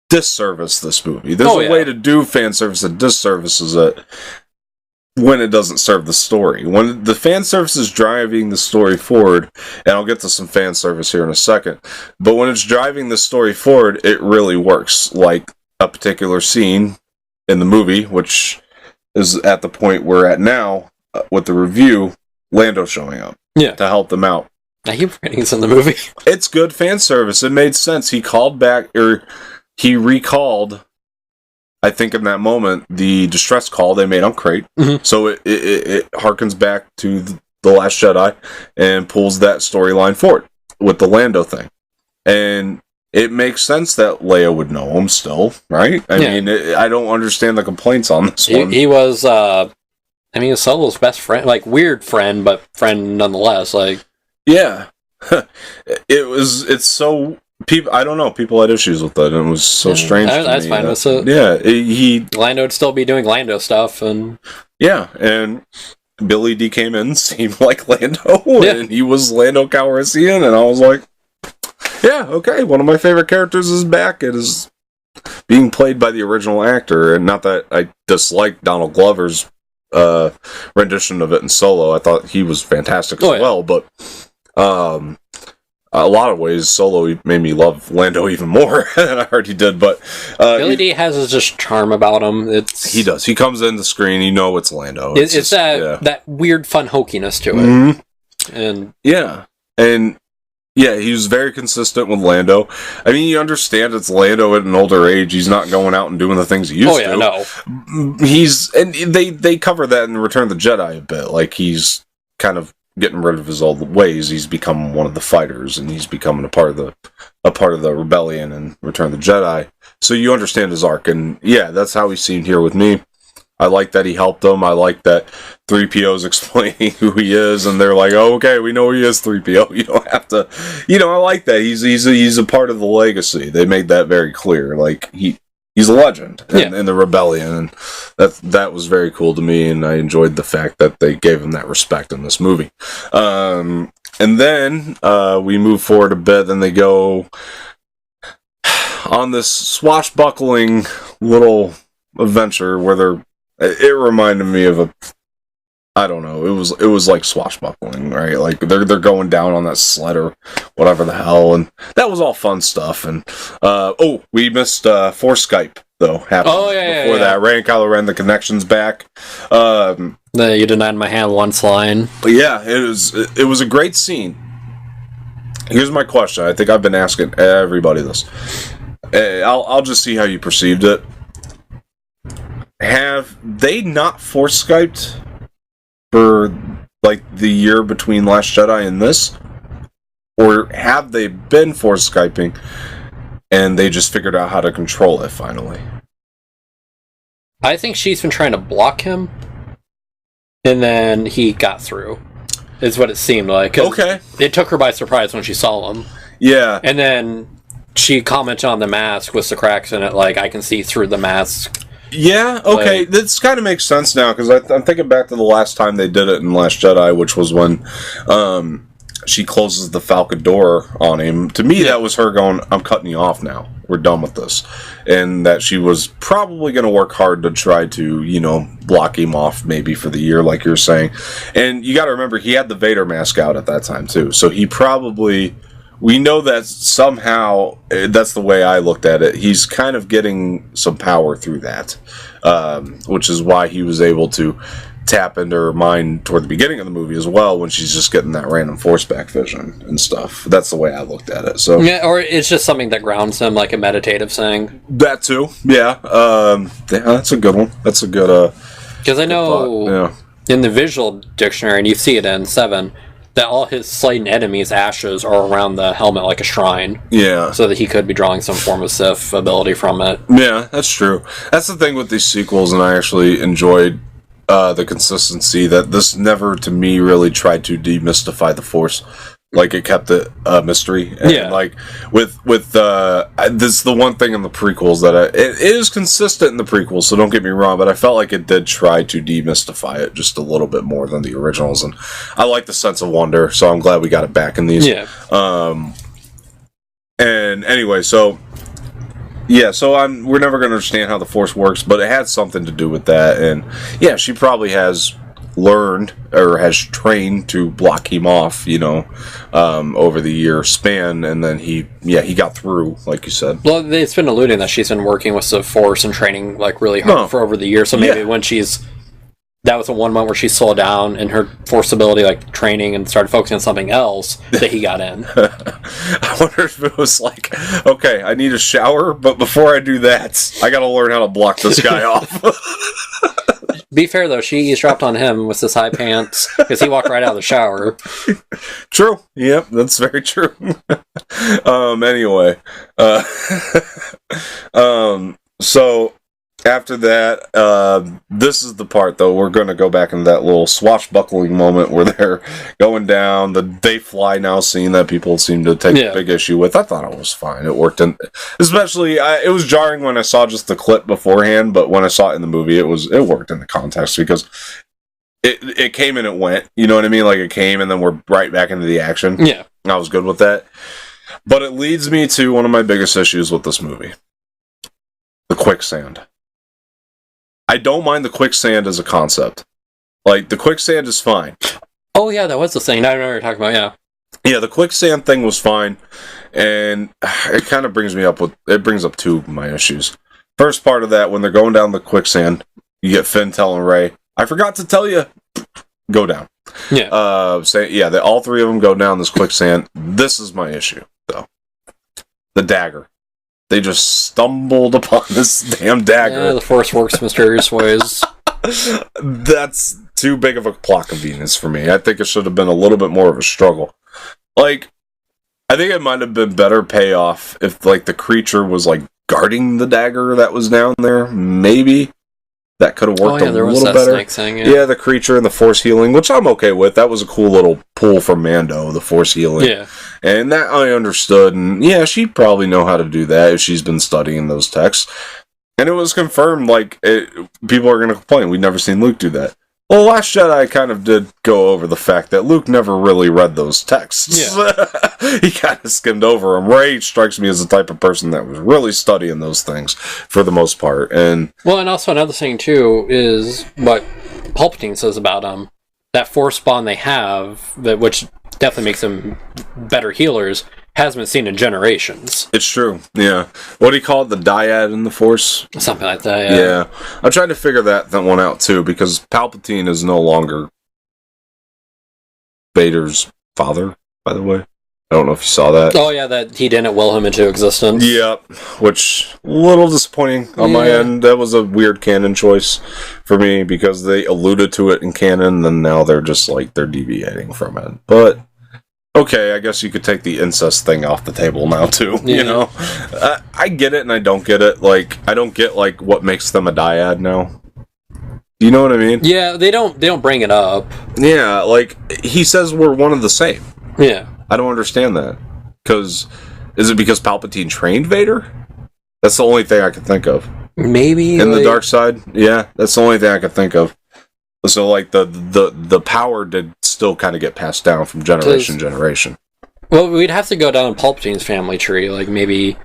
disserviced this movie. There's a way to do fan service that disservices it when it doesn't serve the story. When the fan service is driving the story forward, and I'll get to some fan service here in a second, but when it's driving the story forward, it really works. Like a particular scene in the movie, which is at the point we're at now with the review, Lando showing up to help them out. I keep forgetting he's in the movie. It's good fan service. It made sense. He called back, or he recalled, I think in that moment, the distress call they made on Crate. Mm-hmm. So it harkens back to The Last Jedi and pulls that storyline forward with the Lando thing. And it makes sense that Leia would know him still, right? I mean, I don't understand the complaints on this one. He was, Solo's best friend, like, weird friend, but friend nonetheless, like... Yeah. It's so... I don't know, people had issues with that, and it was so strange to me. That's fine with it. Yeah, Lando would still be doing Lando stuff, and... Yeah, and Billy D came in, seemed like Lando, and he was Lando Calrissian, and I was like... Yeah, okay, one of my favorite characters is back. It is being played by the original actor, and not that I dislike Donald Glover's rendition of it in Solo. I thought he was fantastic as well, but a lot of ways, Solo made me love Lando even more than I already did, but... Billy D has his just charm about him. He does. He comes in the screen, you know it's Lando. It's that weird fun hokiness to it. Mm-hmm. And... Yeah, and... Yeah, he was very consistent with Lando. I mean, you understand it's Lando at an older age. He's not going out and doing the things he used to. No. And they cover that in Return of the Jedi a bit. Like, he's kind of getting rid of his old ways. He's become one of the fighters, and he's becoming a part of the rebellion in Return of the Jedi. So you understand his arc, and yeah, that's how he's seen here with me. I like that he helped them. I like that 3PO's explaining who he is, and they're like, "Oh, okay, we know he is 3PO. You don't have to." I like that. He's a part of the legacy. They made that very clear. Like he's a legend in the rebellion, and that was very cool to me. And I enjoyed the fact that they gave him that respect in this movie. And then we move forward a bit. Then they go on this swashbuckling little adventure where it reminded me of I don't know. It was like swashbuckling, right? Like they're going down on that sled or whatever the hell, and that was all fun stuff. And we missed Force Skype though. Happened before that. Ray and Kylo Ren, the connection's back. You denied my hand once line. But yeah, it was a great scene. Here's my question. I think I've been asking everybody this. I'll just see how you perceived it. Have they not Force Skyped for like the year between Last Jedi and this? Or have they been Force Skyping and they just figured out how to control it finally? I think she's been trying to block him, and then he got through. is what it seemed like. Okay. It took her by surprise when she saw him. Yeah. And then she commented on the mask with the cracks in it, like, I can see through the mask. Yeah, okay. This kind of makes sense now, because I'm thinking back to the last time they did it in Last Jedi, which was when she closes the Falcon door on him. To me, that was her going, I'm cutting you off now. We're done with this. And that she was probably going to work hard to try to, block him off maybe for the year, like you're saying. And you got to remember, he had the Vader mask out at that time, too. So he probably... We know that somehow, that's the way I looked at it, he's kind of getting some power through that. Which is why he was able to tap into her mind toward the beginning of the movie as well, when she's just getting that random force-back vision and stuff. That's the way I looked at it. So yeah, or it's just something that grounds him, like a meditative thing. That too, yeah. That's a good one. That's a good... Because I know in the visual dictionary, and you see it in 7... that all his slain enemies' ashes are around the helmet like a shrine. Yeah. So that he could be drawing some form of Sith ability from it. Yeah, that's true. That's the thing with these sequels, and I actually enjoyed the consistency that this never, to me, really tried to demystify the Force. Like, it kept it a mystery. And like, with this is the one thing in the prequels that it is consistent in the prequels, so don't get me wrong, but I felt like it did try to demystify it just a little bit more than the originals, and I like the sense of wonder, so I'm glad we got it back in these. Yeah. And anyway, so... Yeah, so we're never going to understand how the Force works, but it had something to do with that, and yeah, she probably has learned or has trained to block him off, over the year span, and then he got through, like you said. Well, it's been alluding that she's been working with the Force and training like really hard for over the year, so maybe when that was the one moment where she slowed down in her Force ability, like training, and started focusing on something else that he got in. I wonder if it was like, okay, I need a shower, but before I do that, I gotta learn how to block this guy off. Be fair, though, she eavesdropped on him with his high pants, because he walked right out of the shower. True. Yep, that's very true. Anyway. So... After that, this is the part, though, we're going to go back into that little swashbuckling moment where they're going down, the they fly now scene that people seem to take a big issue with. I thought it was fine. It worked. Especially, it was jarring when I saw just the clip beforehand, but when I saw it in the movie, it worked in the context, because it came and it went. You know what I mean? Like, it came and then we're right back into the action. Yeah. I was good with that. But it leads me to one of my biggest issues with this movie. The quicksand. I don't mind the quicksand as a concept. Like, the quicksand is fine. Oh, yeah, that was the thing. I know what you're talking about, yeah. Yeah, the quicksand thing was fine, and it kind of brings up two of my issues. First part of that, when they're going down the quicksand, you get Finn telling Rey, I forgot to tell you, go down. Yeah. All three of them go down this quicksand. This is my issue, though. The dagger. They just stumbled upon this damn dagger. Yeah, the Force works mysterious ways. That's too big of a plot convenience for me. I think it should have been a little bit more of a struggle. Like, I think it might have been better payoff if, like, the creature was, like, guarding the dagger that was down there. Maybe. That could have worked a little better. Snake thing, yeah, the creature and the Force healing, which I'm okay with. That was a cool little pull from Mando, the Force healing. Yeah. And that I understood. And yeah, she'd probably know how to do that if she's been studying those texts. And it was confirmed, people are going to complain. We've never seen Luke do that. Well, Last Jedi kind of did go over the fact that Luke never really read those texts. Yeah. He kind of skimmed over them. Rey strikes me as the type of person that was really studying those things for the most part. And also another thing, too, is what Palpatine says about them. That Force bond they have, which definitely makes them better healers, hasn't been seen in generations. It's true, yeah. What do you call it? The dyad in the Force? Something like that, yeah. Yeah. I'm trying to figure that one out, too, because Palpatine is no longer Vader's father, by the way. I don't know if you saw that. Oh, yeah, that he didn't will him into existence. Yep, which, a little disappointing on my end. That was a weird canon choice for me, because they alluded to it in canon, and now they're just, they're deviating from it. But... okay, I guess you could take the incest thing off the table now, too, you know? I get it and I don't get it. I don't get, what makes them a dyad now. Do you know what I mean? Yeah, they don't bring it up. Yeah, like, he says we're one of the same. Yeah. I don't understand that. Is it because Palpatine trained Vader? That's the only thing I can think of. Maybe In the dark side? Yeah, that's the only thing I can think of. So, like, the power did still kind of get passed down from generation to generation. Well, we'd have to go down Palpatine's family tree. Like, maybe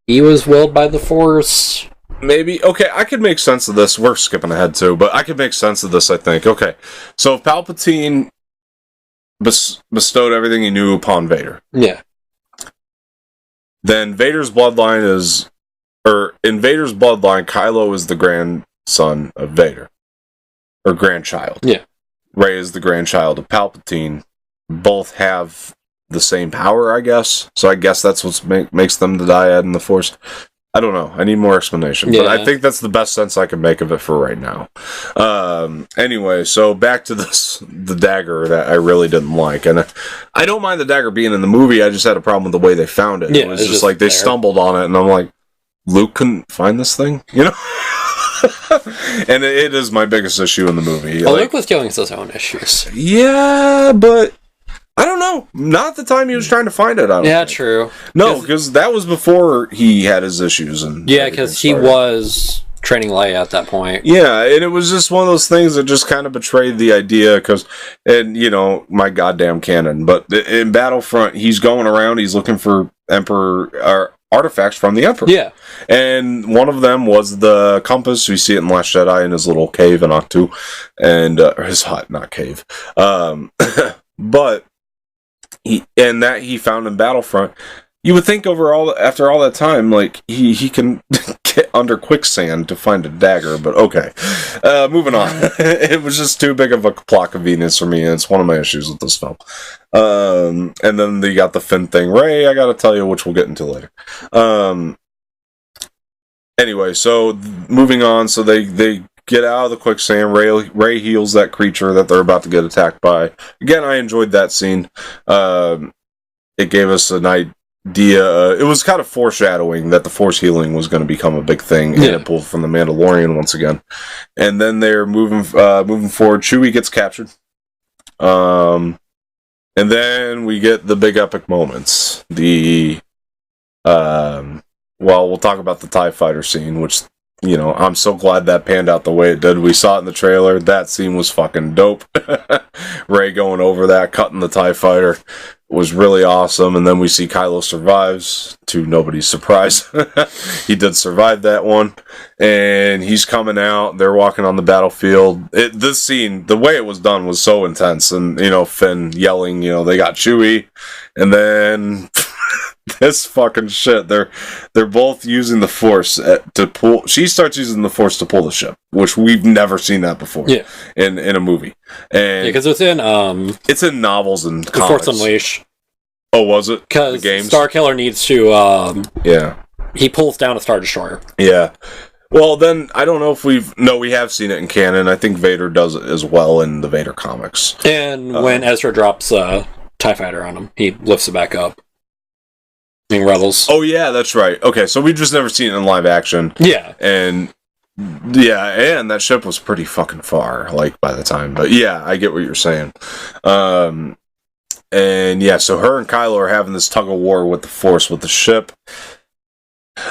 he was willed by the Force. Maybe. Okay, I could make sense of this. We're skipping ahead, too, but I could make sense of this, I think. Okay, so if Palpatine bestowed everything he knew upon Vader. Yeah. Then Vader's bloodline is... Or, in Vader's bloodline, Kylo is the grandson of Vader. Or grandchild. Yeah. Rey is the grandchild of Palpatine. Both have the same power, I guess. So I guess that's what makes them the dyad in the Force. I don't know. I need more explanation. Yeah. But I think that's the best sense I can make of it for right now. Anyway, so back to the dagger that I really didn't like. And I don't mind the dagger being in the movie. I just had a problem with the way they found it. Yeah, it was just like they stumbled on it, and I'm like, Luke couldn't find this thing? You know? And it is my biggest issue in the movie. Well, Luke was dealing with his own issues. Yeah, but I don't know. Not at the time he was trying to find it. I don't think. True. No, because that was before he had his issues. And yeah, because he was training Leia at that point. Yeah, and it was just one of those things that just kind of betrayed the idea. And you know, my goddamn canon. But in Battlefront, he's going around. He's looking for Emperor artifacts from the Emperor. Yeah. And one of them was the compass. We see it in Last Jedi in his little cave in Octu. And his hut, not cave. But he found in Battlefront. You would think after all that time, like, he can get under quicksand to find a dagger, but okay. Moving on. It was just too big of a plot convenience for me, and it's one of my issues with this film. And then they got the Finn thing. Rey, I gotta tell you, which we'll get into later. Anyway, so moving on, so they get out of the quicksand. Rey heals that creature that they're about to get attacked by. Again, I enjoyed that scene. It gave us an idea. It was kind of foreshadowing that the Force healing was going to become a big thing, and it pulled from the Mandalorian once again. And then they're moving forward. Chewie gets captured, and then we get the big epic moments. We'll talk about the TIE fighter scene, which, you know, I'm so glad that panned out the way it did. We saw it in the trailer. That scene was fucking dope. Rey going over that, cutting the TIE fighter, was really awesome. And then we see Kylo survives, to nobody's surprise. He did survive that one. And he's coming out. They're walking on the battlefield. This scene, the way it was done was so intense. And, you know, Finn yelling, you know, they got Chewie. And then... this fucking shit. They're both using the Force to pull. She starts using the Force to pull the ship, which we've never seen that before. Yeah. In a movie, and because it's in novels and The Force Unleashed. Oh, was it? Because Starkiller needs to. He pulls down a Star Destroyer. Yeah. Well, then I don't know if we have seen it in canon. I think Vader does it as well in the Vader comics. And when Ezra drops a TIE fighter on him, he lifts it back up. Rebels. Oh yeah, that's right. Okay, so we've just never seen it in live action. Yeah. And that ship was pretty fucking far, like, by the time. But yeah, I get what you're saying. And yeah, so her and Kylo are having this tug of war with the Force with the ship.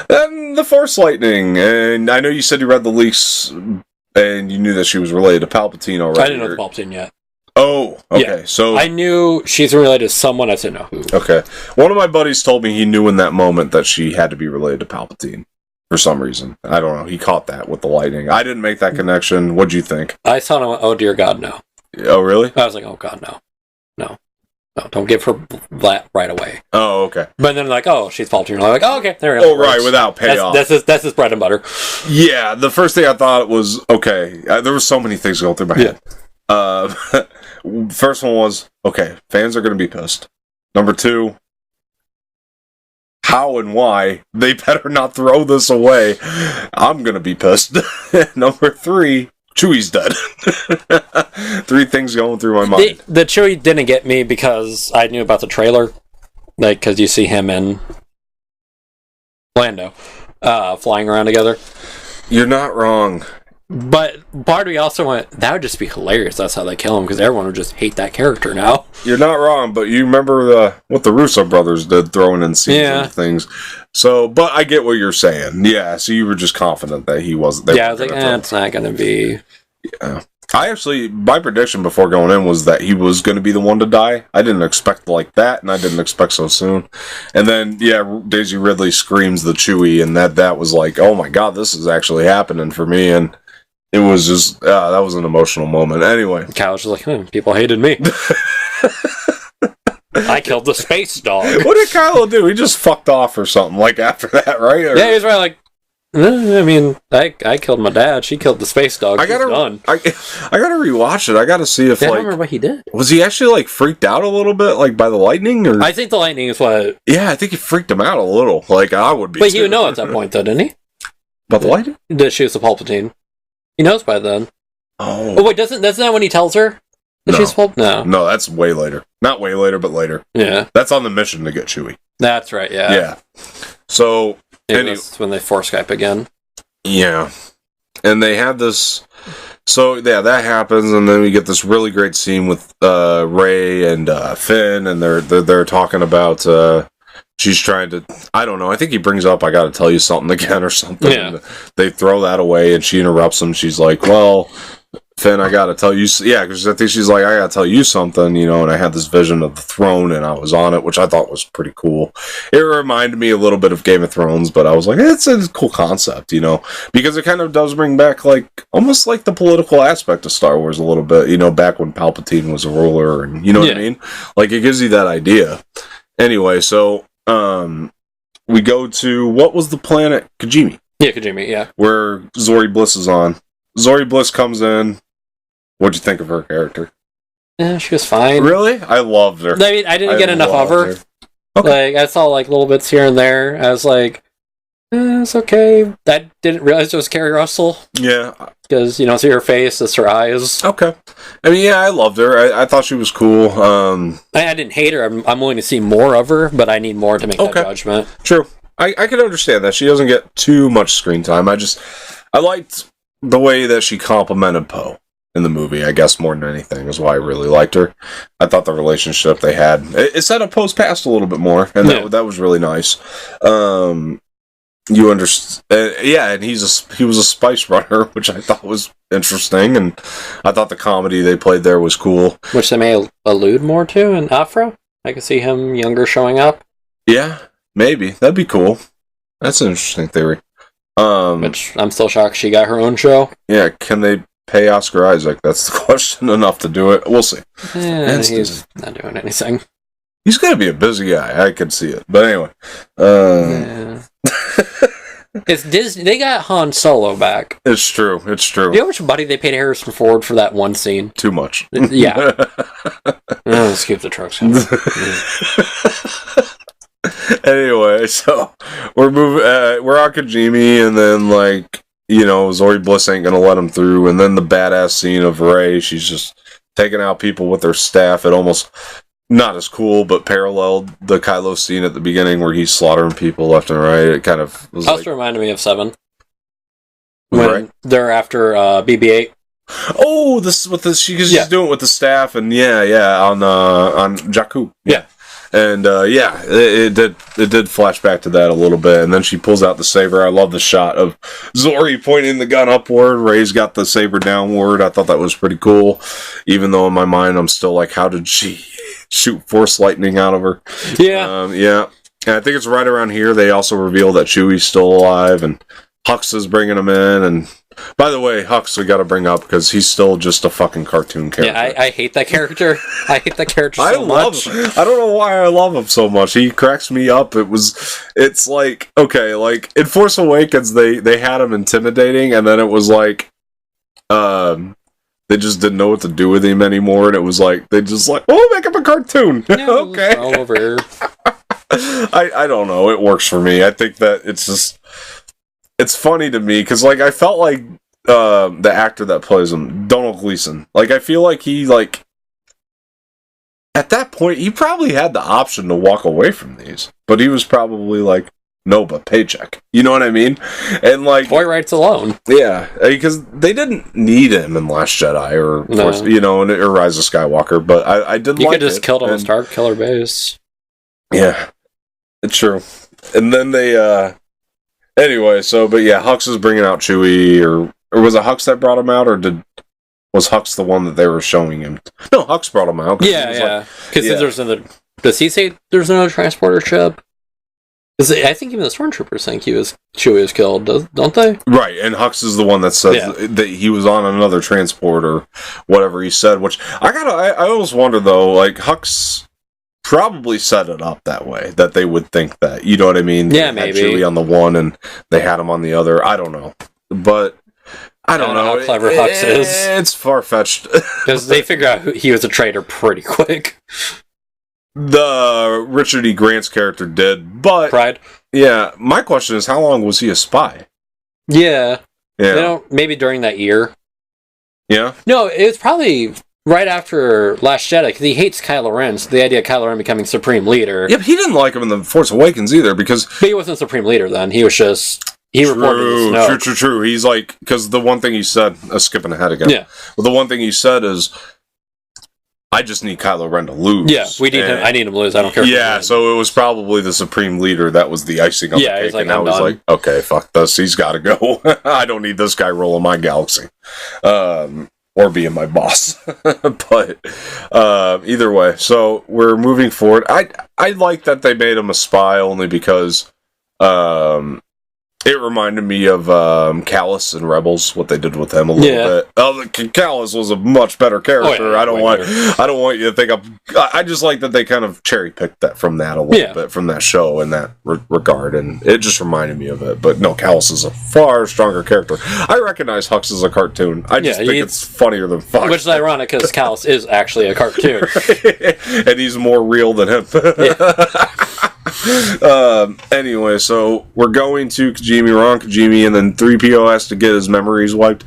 Then the Force lightning, and I know you said you read the leaks and you knew that she was related to Palpatine already. I didn't know Palpatine yet. Oh, okay. Yeah. So I knew she's related to someone. I didn't know who. Okay. One of my buddies told me he knew in that moment that she had to be related to Palpatine for some reason. I don't know. He caught that with the lightning. I didn't make that connection. What'd you think? I saw it and went, oh dear God, no. Oh, really? I was like, oh God, no. No, don't give her that right away. Oh, okay. But then like, oh, she's Palpatine. I'm like, oh, okay, there we go. Oh, right, without payoff. That's his bread and butter. Yeah, the first thing I thought was, okay, there were so many things going through my head. First one was, okay, fans are going to be pissed. Number 2, how and why? They better not throw this away. I'm going to be pissed. Number 3, Chewie's dead. 3 things going through my mind. The Chewie didn't get me because I knew about the trailer. Like, because you see him and Lando flying around together. You're not wrong. But part of me also went, that would just be hilarious. That's how they kill him, because everyone would just hate that character now. You're not wrong, but you remember what the Russo brothers did, throwing in scenes and things. So, but I get what you're saying. Yeah, so you were just confident that he wasn't. I was like, it's not going to be. Yeah. My prediction before going in was that he was going to be the one to die. I didn't expect like that, and I didn't expect so soon. And then, Daisy Ridley screams the Chewie, and that was like, oh my god, this is actually happening for me, and it was just, that was an emotional moment. Anyway. Kyle was just like, people hated me. I killed the space dog. What did Kylo do? He just fucked off or something, like, after that, right? Or... Yeah, he was right, like, I mean, I killed my dad. She killed the space dog. I gotta rewatch it. I gotta see if, I don't remember what he did. Was he actually, like, freaked out a little bit, like, by the lightning? Or... I think the lightning is what... Yeah, I think he freaked him out a little. Like, I would be. But he would know at that point, though, didn't he? About the lightning? That she was the Palpatine. He knows by then. Oh wait, that's not when he tells her that she's Palpatine? No, that's way later. Not way later, but later. Yeah. That's on the mission to get Chewie. That's right, yeah. Yeah. So, that's when they force Skype again. Yeah. And they had this... So, yeah, that happens, and then we get this really great scene with Rey and Finn, and they're talking about... she's trying to... I don't know. I think he brings up, I gotta tell you something again or something. Yeah. They throw that away, and she interrupts him. She's like, well... Finn, I gotta tell you... Yeah, because I think she's like, I gotta tell you something, and I had this vision of the throne, and I was on it, which I thought was pretty cool. It reminded me a little bit of Game of Thrones, but I was like, it's a cool concept, because it kind of does bring back, like, almost like the political aspect of Star Wars a little bit, back when Palpatine was a ruler, and you know what I mean? Like, it gives you that idea. Anyway, so, we go to, what was the planet? Kijimi. Yeah, Kijimi, yeah. Where Zori Bliss is on. Zori Bliss comes in. What'd you think of her character? Yeah, she was fine. Really? I loved her. I mean, I didn't get enough of her. Okay. Like, I saw, like, little bits here and there. I was like, it's okay. I didn't realize it was Carrie Russell. Yeah. Because, see her face, it's her eyes. Okay. I mean, yeah, I loved her. I thought she was cool. I didn't hate her. I'm willing to see more of her, but I need more to make that judgment. True. I can understand that. She doesn't get too much screen time. I liked the way that she complimented Poe in the movie, I guess, more than anything, is why I really liked her. I thought the relationship they had, it set up Poe's past a little bit more, and that was really nice. You understand? And he was a spice runner, which I thought was interesting, and I thought the comedy they played there was cool. Which they may allude more to in Afro. I could see him younger showing up. Yeah, maybe. That'd be cool. That's an interesting theory. Which I'm still shocked she got her own show. Yeah, can they pay Oscar Isaac? That's the question. Enough to do it. We'll see. He's not doing anything. He's gonna be a busy guy. I can see it. But anyway, it's Disney. They got Han Solo back. It's true. You know how much money they paid Harrison Ford for that one scene? Too much. Yeah. Let's keep the trucks. Anyway, so we're moving. We're on Kijimi, and then Zori Bliss ain't gonna let him through. And then the badass scene of Rey, she's just taking out people with her staff. It almost not as cool, but paralleled the Kylo scene at the beginning where he's slaughtering people left and right. It kind of was also reminded me of 7 when they're after BB-8. Oh, this with the she's doing it with the staff, and on Jakku. Yeah. And it did flash back to that a little bit, and then she pulls out the saber. I love the shot of Zori pointing the gun upward. Rey's got the saber downward. I thought that was pretty cool, even though in my mind I'm still like, how did she shoot force lightning out of her? Yeah, And I think it's right around here they also reveal that Chewie's still alive, and Hux is bringing him in. And by the way, Hux we got to bring up because he's still just a fucking cartoon character. Yeah, I hate that character. I hate that character so much. I don't know why I love him so much. He cracks me up. It's like, okay, like in Force Awakens they had him intimidating, and then it was like they just didn't know what to do with him anymore, and it was like they just like, oh, make him a cartoon. Yeah, okay. All over here. I don't know. It works for me. I think that it's funny to me because like I felt like the actor that plays him, Donald Gleason. Like I feel like he like at that point he probably had the option to walk away from these, but he was probably like, no, but paycheck. You know what I mean? And like boy rights alone. Yeah, because they didn't need him in Last Jedi or Force, or Rise of Skywalker. But I did. You like could just killed him with Star Killer Base. Yeah, it's true. And then they anyway. So, but yeah, Hux is bringing out Chewie, or was it Hux that brought him out, or was Hux the one that they were showing him? No, Hux brought him out. Yeah. Because there's another. Does he say there's another transporter ship? I think even the stormtroopers think Chewie was killed, don't they? Right, and Hux is the one that says that he was on another transport or whatever he said. Which I always wonder though, like Hux probably set it up that way that they would think that. You know what I mean? Yeah, they had maybe Chewie on the one and they had him on the other. I don't know, but I don't know how clever Hux is. It's far fetched because they figure out he was a traitor pretty quick. The Richard E. Grant's character did, but Pride. Yeah, my question is, how long was he a spy? Yeah. Maybe during that year. Yeah. No, it was probably right after Last Jedi because he hates Kylo Ren. So the idea of Kylo Ren becoming Supreme Leader. Yep, he didn't like him in the Force Awakens either but he wasn't Supreme Leader then. He was just reported to Snoke. True. He's like because the one thing he said, skipping ahead again. Yeah. Well, the one thing he said is, I just need Kylo Ren to lose. Yeah, we need him. I need him to lose. I don't care. Yeah, so it was probably the Supreme Leader that was the icing on the cake. Like, and I was like, okay, fuck this. He's got to go. I don't need this guy rolling my galaxy, or being my boss. But either way, so we're moving forward. I like that they made him a spy only because it reminded me of Callus and Rebels, what they did with him a little bit. Callus was a much better character. I don't want you to think I just like that they kind of cherry picked that from that a little bit from that show in that regard, and it just reminded me of it. But no, Callus is a far stronger character. I recognize Hux as a cartoon. I just think it's funnier than fuck. Which is ironic because Callus is actually a cartoon, and he's more real than him. Anyway, so we're going to Kijimi, and then 3PO has to get his memories wiped.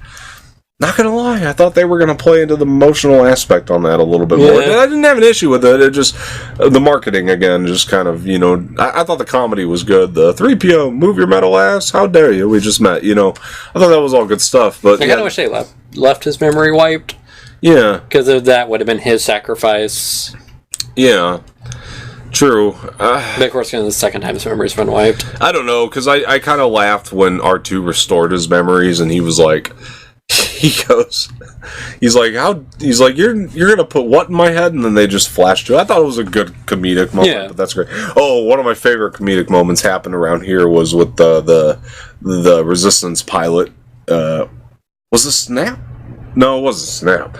Not gonna lie, I thought they were gonna play into the emotional aspect on that a little bit more. I didn't have an issue with it. It just the marketing again, just kind of I thought the comedy was good. The 3PO, move your metal ass, how dare you? We just met. I thought that was all good stuff. But I kind of wish they left his memory wiped. Yeah, because that would have been his sacrifice. Yeah. True. But of course, the second time his memory's been wiped. I don't know, because I kind of laughed when R2 restored his memories, and he was like, he's like, you're gonna put what in my head? And then they just flashed to it. I thought it was a good comedic moment, but that's great. Oh, one of my favorite comedic moments happened around here was with the Resistance pilot. Was it Snap? No, it wasn't Snap.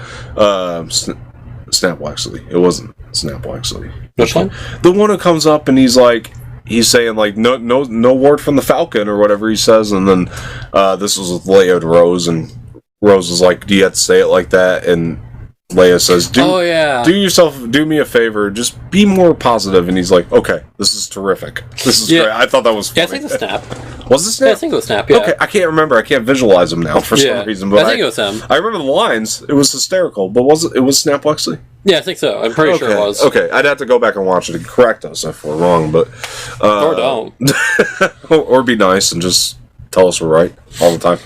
Snap Waxley. It wasn't Snap Waxley. Which one? The one who comes up and he's saying like no word from the Falcon or whatever he says, and then this was with Leia and Rose, and Rose is like, "Do you have to say it like that?" And Leia says, do me a favor, just be more positive." And he's like, "Okay, this is terrific. This is great." I thought that was funny. Yeah, I think it was Snap. Was it Snap? Yeah, I think it was Snap, yeah. Okay, I can't remember. I can't visualize him now for some reason. But I think it was him. I remember the lines. It was hysterical. But it was Snap Wexley? Yeah, I think so. I'm pretty sure it was. Okay, I'd have to go back and watch it and correct us if we're wrong. But or don't. or be nice and just tell us we're right all the time.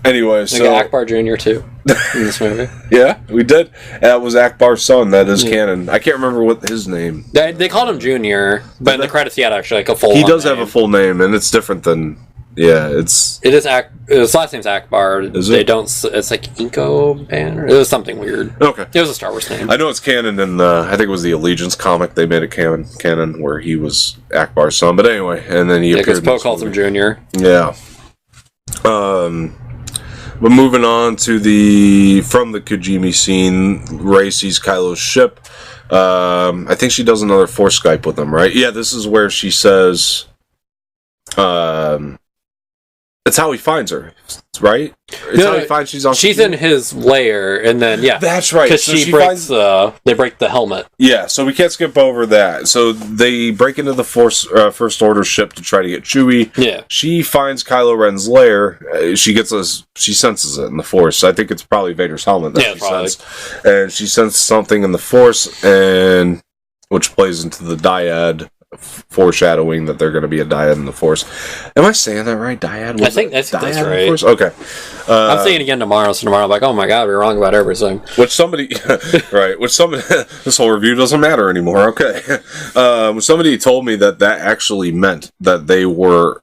Anyway, so... Akbar Jr. too in this movie. Yeah, we did. That was Akbar's son. That is canon. I can't remember what his name. They called him Junior, but in the credits he had actually like a full. He does have a full name, and it's different than. Yeah, it's. It is his last name's Akbar. Is they it? don't. It's like Inko Banner. It was something weird. Okay. It was a Star Wars name. I know it's canon in I think it was the Allegiance comic. They made it canon where he was Akbar's son. But anyway, and then he appeared. Because Poe calls him Junior. Yeah. But moving on to from the Kijimi scene, Rey sees Kylo's ship. I think she does another Force Skype with him, right? Yeah, this is where she says, it's how he finds her, right? It's how he finds she's in his lair, and then that's right. Because she breaks they break the helmet. Yeah, so we can't skip over that. So they break into the First Order ship to try to get Chewie. Yeah, she finds Kylo Ren's lair. She senses it in the Force. I think it's probably Vader's helmet that she sensed, and she senses something in the Force, and which plays into the dyad foreshadowing that they're going to be a dyad in the Force. Am I saying that right? Dyad? I think that's right. Force? Okay. I'm saying it again tomorrow, so tomorrow I'm like, oh my god, we're wrong about everything. Which somebody, right, this whole review doesn't matter anymore, okay. Somebody told me that actually meant that they were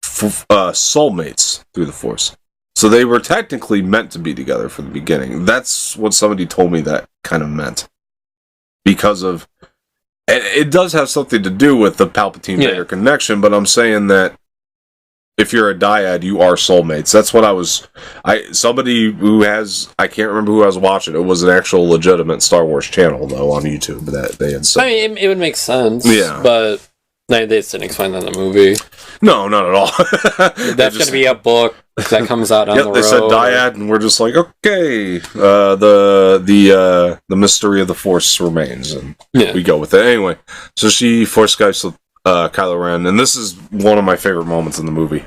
soulmates through the Force. So they were technically meant to be together from the beginning. That's what somebody told me that kind of meant. Because of... And it does have something to do with the Palpatine-Vader connection, but I'm saying that if you're a dyad, you are soulmates. That's what somebody who has... I can't remember who I was watching. It was an actual legitimate Star Wars channel, though, on YouTube that they had said. I mean, it would make sense. Yeah. But... they just didn't explain that in the movie. No, not at all. That's going to be a book that comes out down the road. They said dyad, and we're just like, okay, the mystery of the Force remains, and we go with it. Anyway, so she Force Skypes with Kylo Ren, and this is one of my favorite moments in the movie,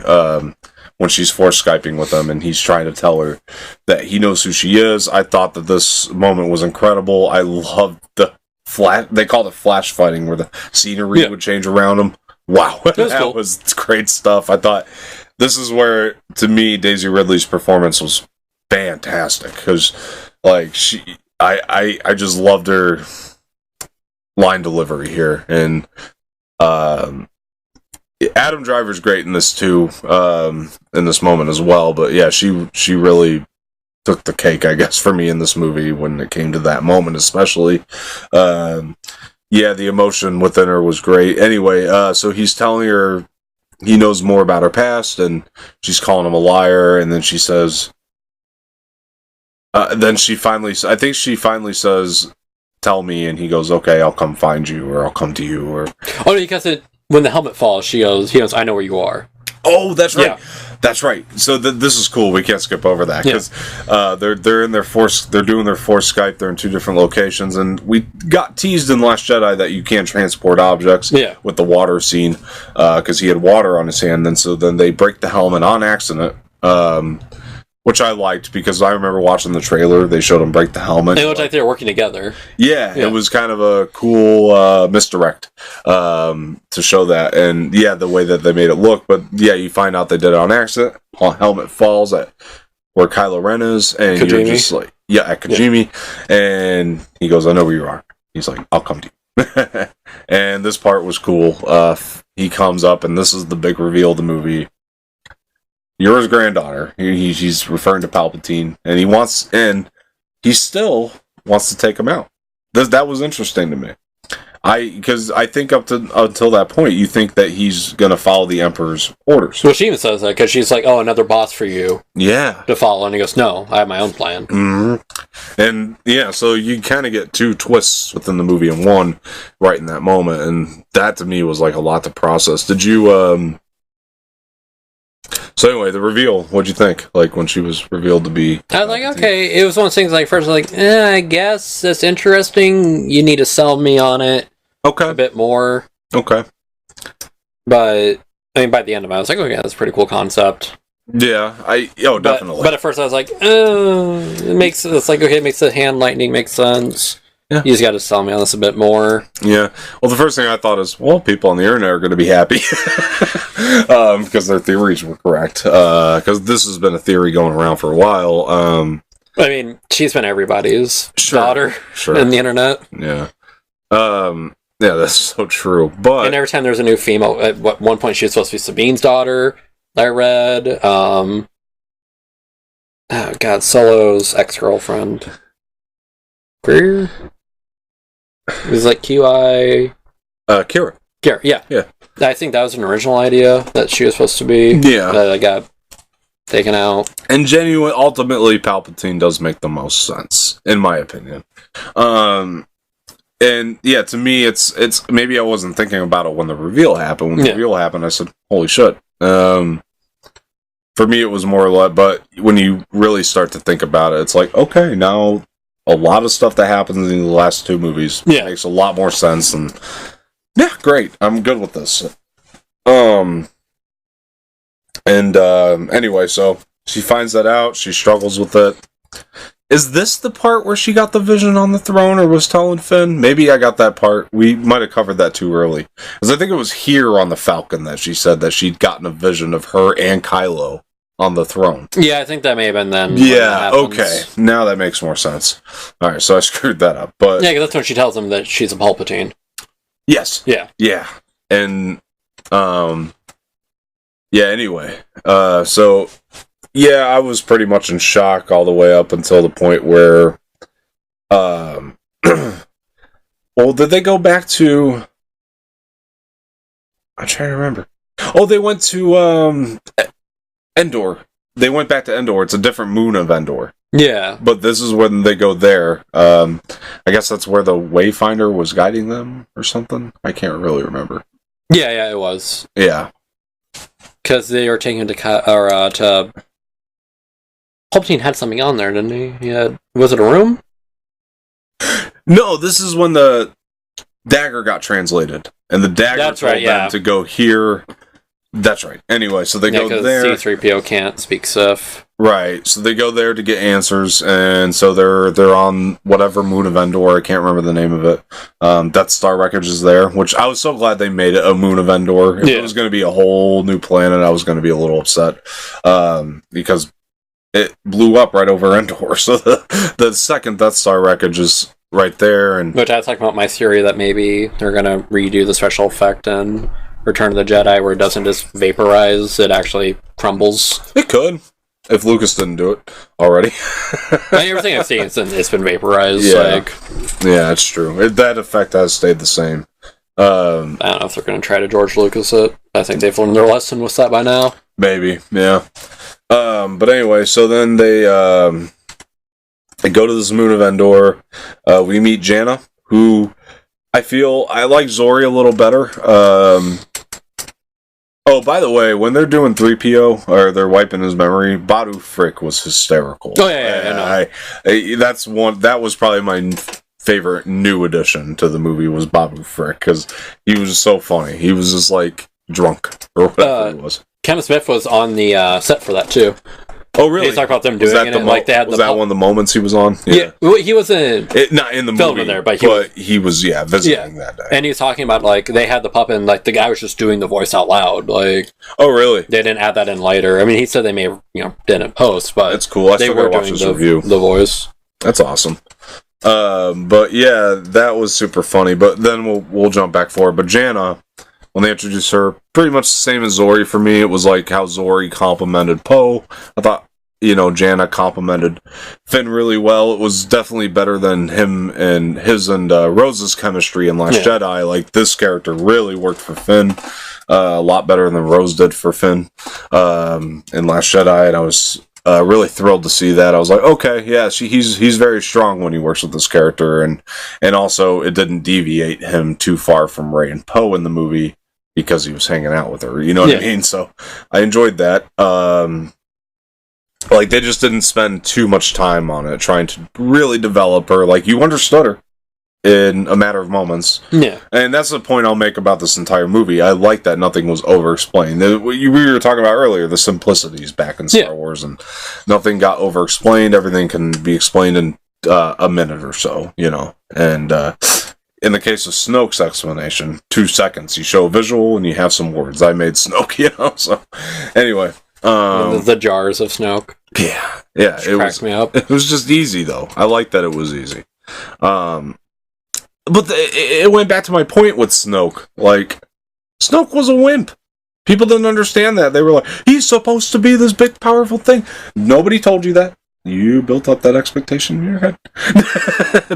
when she's Force Skyping with him, and he's trying to tell her that he knows who she is. I thought that this moment was incredible. I loved the they called it flash fighting, where the scenery would change around them. Wow, that was great stuff. I thought this is where, to me, Daisy Ridley's performance was fantastic, because, like, I just loved her line delivery here, and Adam Driver's great in this too, in this moment as well. But yeah, she really took the cake, I guess, for me in this movie when it came to that moment, especially. The emotion within her was great. Anyway, so he's telling her he knows more about her past, and she's calling him a liar, and then she says, I think she finally says, tell me, and he goes, okay, I'll come find you, or I'll come to you, or... Oh, because when the helmet falls, he goes, I know where you are. Oh, that's right. Yeah. That's right. So this is cool. We can't skip over that, because they're in their Force. They're doing their Force Skype. They're in two different locations, and we got teased in Last Jedi that you can't transport objects. Yeah. With the water scene, because he had water on his hand. And so then they break the helmet on accident. Which I liked, because I remember watching the trailer. They showed him break the helmet. It looked like they were working together. Yeah, it was kind of a cool misdirect to show that. And yeah, the way that they made it look. But yeah, you find out they did it on accident. Helmet falls at where Kylo Ren is. And Kijimi. You're just like, at Kijimi. Yeah. And he goes, I know where you are. He's like, I'll come to you. And this part was cool. He comes up, and this is the big reveal of the movie. You're his granddaughter. He's referring to Palpatine, and he still wants to take him out. That was interesting to me. Because I think until that point, you think that he's going to follow the Emperor's orders. Well, she even says that, because she's like, oh, another boss for you to follow. And he goes, no, I have my own plan. Mm-hmm. And yeah, so you kind of get two twists within the movie in one right in that moment. And that to me was like a lot to process. Did you... So anyway, the reveal, what'd you think? Like, when she was revealed to be... I was like, okay. It was one of those things, like, first, like, I guess that's interesting. You need to sell me on it a bit more. Okay. But, I mean, by the end of it, I was like, okay, that's a pretty cool concept. Yeah, definitely. But at first I was like, it's like, okay, it makes the hand lightning make sense. Yeah. You just got to sell me on this a bit more. Yeah. Well, the first thing I thought is, well, people on the internet are going to be happy. Because their theories were correct. Because this has been a theory going around for a while. I mean, she's been everybody's daughter in the internet. Yeah. Yeah, that's so true. But and every time there's a new female, at one point she was supposed to be Sabine's daughter, I read. Oh, God, Solo's ex-girlfriend. Greer? It was like QI... Kira. Kira, yeah. Yeah. I think that was an original idea that she was supposed to be. Yeah. That got taken out. And ultimately, Palpatine does make the most sense, in my opinion. And yeah, to me, it's maybe I wasn't thinking about it when the reveal happened. When the reveal happened, I said, holy shit. For me, it was more like, but when you really start to think about it, it's like, okay, now a lot of stuff that happens in the last two movies makes a lot more sense, and yeah, great. I'm good with this. Anyway, so she finds that out. She struggles with it. Is this the part where she got the vision on the throne, or was telling Finn? Maybe I got that part. We might have covered that too early. Because I think it was here on the Falcon that she said that she'd gotten a vision of her and Kylo on the throne. Yeah, I think that may have been then. Yeah, okay. Now that makes more sense. Alright, so I screwed that up. But yeah, because that's when she tells him that she's a Palpatine. yes. Yeah. Yeah. And, yeah, anyway. So, yeah, I was pretty much in shock all the way up until the point where, well, did they go back to, I'm trying to remember. Oh, they went to, Endor. They went back to Endor. It's a different moon of Endor. Yeah. But this is when they go there. I guess that's where the Wayfinder was guiding them or something. I can't really remember. Yeah, it was. Yeah. Because they were taking him to Palpatine had something on there, didn't he? He had, was it a room? No, this is when the dagger got translated. And the dagger told them to go here. That's right. Anyway, so they go there. C-3PO can't speak Sith. Right. So they go there to get answers, and so they're on whatever moon of Endor. I can't remember the name of it. Death Star wreckage is there, which I was so glad they made it a moon of Endor. If it was going to be a whole new planet, I was going to be a little upset because it blew up right over Endor. So the second Death Star wreckage is right there, and which I was talking about my theory that maybe they're going to redo the special effect and Return of the Jedi where it doesn't just vaporize, it actually crumbles. It could. If Lucas didn't do it already. Everything I've seen, it's been vaporized. Yeah, yeah, it's true. That effect has stayed the same. I don't know if they're going to try to George Lucas it. I think they've learned their lesson with that by now. Maybe, yeah. But anyway, so then they go to this moon of Endor. We meet Janna, who I feel I like Zori a little better. Oh, by the way, when they're doing 3PO, or they're wiping his memory, Badu Frick was hysterical. Oh, yeah. That was probably my favorite new addition to the movie was Babu Frick, because he was so funny. He was just, like, drunk, or whatever he was. Kevin Smith was on the set for that, too. Oh, really? They talk about them doing it. Like they had was that one of the moments he was on? Yeah. He wasn't not in the filming movie, there, but he was visiting that day. And he was talking about, like, they had the puppet, and, like, the guy was just doing the voice out loud. Like, oh, really? They didn't add that in later. I mean, he said they may have, didn't post, but that's cool. They were doing the voice. That's awesome. But yeah, that was super funny. But then we'll jump back forward. But Janna, when they introduced her, pretty much the same as Zori for me. It was like how Zori complimented Poe. I thought, Janna complimented Finn really well. It was definitely better than his and Rose's chemistry in Last Jedi. Like, this character really worked for Finn. A lot better than Rose did for Finn in Last Jedi. And I was really thrilled to see that. I was like, okay, yeah, he's very strong when he works with this character. And also, it didn't deviate him too far from Rey and Poe in the movie because he was hanging out with her. You know what I mean? So I enjoyed that. Like, they just didn't spend too much time on it, trying to really develop her. Like, you understood her in a matter of moments. Yeah. And that's the point I'll make about this entire movie. I like that nothing was over-explained. We were talking about earlier, the simplicities back in Star Wars, and nothing got over-explained. Everything can be explained in a minute or so, And in the case of Snoke's explanation, 2 seconds. You show a visual, and you have some words. I made Snoke, So, anyway. The jars of Snoke. Yeah, it cracked me up. It was just easy, though. I like that it was easy. But it went back to my point with Snoke. Like, Snoke was a wimp. People didn't understand that. They were like, he's supposed to be this big, powerful thing. Nobody told you that. You built up that expectation in your head.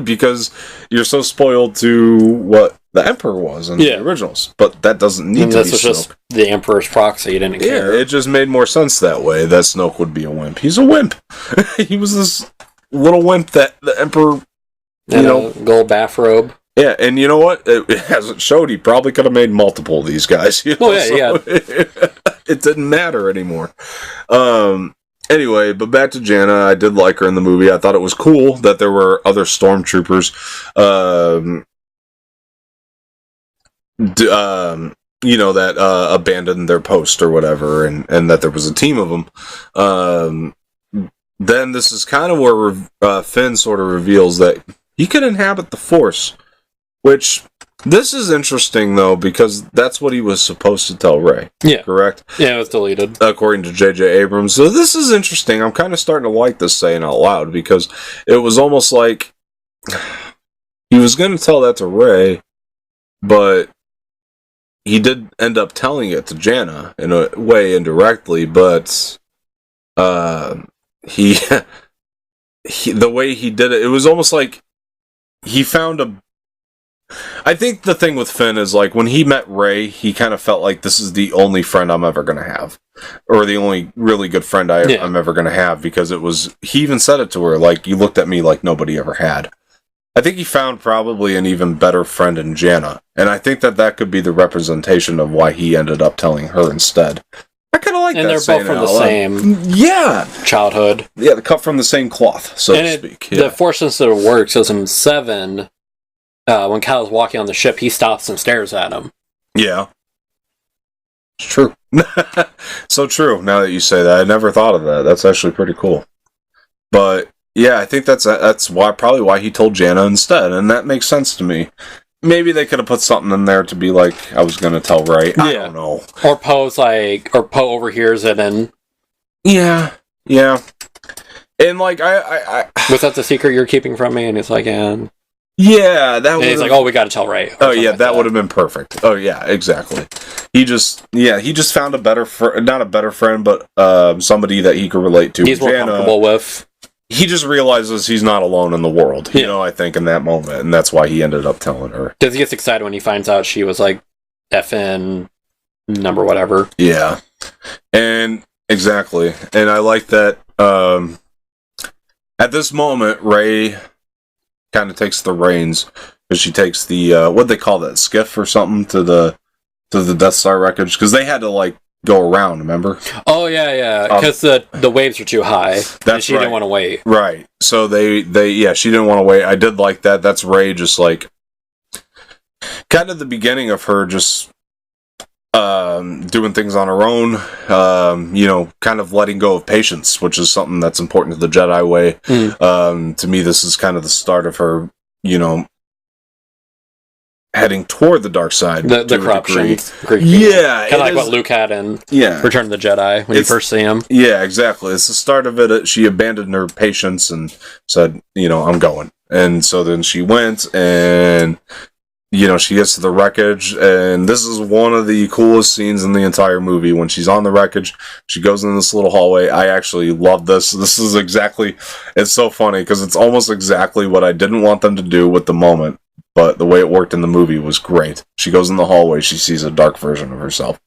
Because you're so spoiled to what the Emperor was in the originals. But that doesn't need to be Snoke. Just the Emperor's proxy. You didn't care. Yeah, it just made more sense that way, that Snoke would be a wimp. He's a wimp. He was this little wimp that the Emperor, a gold bathrobe. Yeah, and you know what? As it showed, he probably could have made multiple of these guys. Yeah. It didn't matter anymore. Anyway, but back to Janna. I did like her in the movie. I thought it was cool that there were other stormtroopers, that abandoned their post or whatever, and that there was a team of them. then this is kind of where Finn sort of reveals that he could inhabit the Force, which this is interesting though because that's what he was supposed to tell Rey. Yeah, correct. Yeah, it was deleted according to J.J. Abrams. So this is interesting. I'm kind of starting to like this saying out loud because it was almost like he was going to tell that to Rey, but he did end up telling it to Janna in a way indirectly, but he the way he did it, it was almost like he found a... I think the thing with Finn is, like, when he met Rey, he kind of felt like this is the only friend I'm ever going to have. Or the only really good friend I'm ever going to have, because it was... He even said it to her, like, you looked at me like nobody ever had. I think he found probably an even better friend in Janna. And I think that could be the representation of why he ended up telling her instead. I kind of like and that. And they're both from the same childhood. Yeah, they cut from the same cloth, so to speak. Yeah. The Force sensitive works as in 7, when Kylo's walking on the ship, he stops and stares at him. Yeah. It's true. So true, now that you say that. I never thought of that. That's actually pretty cool. But, yeah, I think that's probably why he told Janna instead, and that makes sense to me. Maybe they could have put something in there to be like, I was going to tell Rey. I don't know. Or Poe overhears it and... Yeah. And, like, I was that the secret you're keeping from me? And he's like, yeah. Yeah, that was... he's like, we got to tell Rey. Oh, yeah, that would have been perfect. Oh, yeah, exactly. He just found a better not a better friend, but somebody that he could relate to. He's more comfortable with. He just realizes he's not alone in the world, you know, I think, in that moment, and that's why he ended up telling her. Because he gets excited when he finds out she was, like, FN number whatever. Yeah. And, exactly. And I like that, at this moment, Rey kind of takes the reins, because she takes the, what'd they call that, skiff or something, to the Death Star wreckage, because they had to, like, go around, remember? Oh, yeah, because the waves are too high, and she didn't want to wait. Right, so she didn't want to wait. I did like that. That's Rey just, like, kind of the beginning of her just doing things on her own, kind of letting go of patience, which is something that's important to the Jedi way. To me, this is kind of the start of her, heading toward the dark side. The corruption. Yeah. Kind of like what Luke had in Return of the Jedi, when you first see him. Yeah, exactly. It's the start of it. She abandoned her patience and said, I'm going. And so then she went, and, she gets to the wreckage, and this is one of the coolest scenes in the entire movie. When she's on the wreckage, she goes in this little hallway. I actually love this. This is it's so funny, because it's almost exactly what I didn't want them to do with the moment. But the way it worked in the movie was great. She goes in the hallway, she sees a dark version of herself.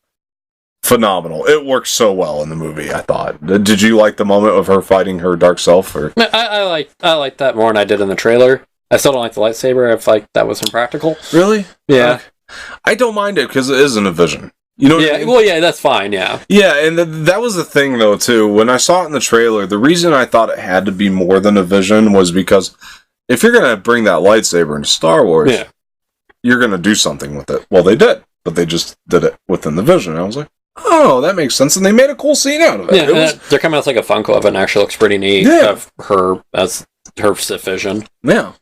Phenomenal. It works so well in the movie, I thought. Did you like the moment of her fighting her dark self? Or? I like that more than I did in the trailer. I still don't like the lightsaber. I feel like that was impractical. Really? Yeah. I don't mind it, because it isn't a vision. You know what I mean? Well, yeah, that's fine, yeah. Yeah, and that was the thing, though, too. When I saw it in the trailer, the reason I thought it had to be more than a vision was because... if you're going to bring that lightsaber into Star Wars, you're going to do something with it. Well, they did, but they just did it within the vision. And I was like, oh, that makes sense. And they made a cool scene out of it. Yeah, they're coming out with like a Funko of it, and actually looks pretty neat of her as her Sith vision. Yeah.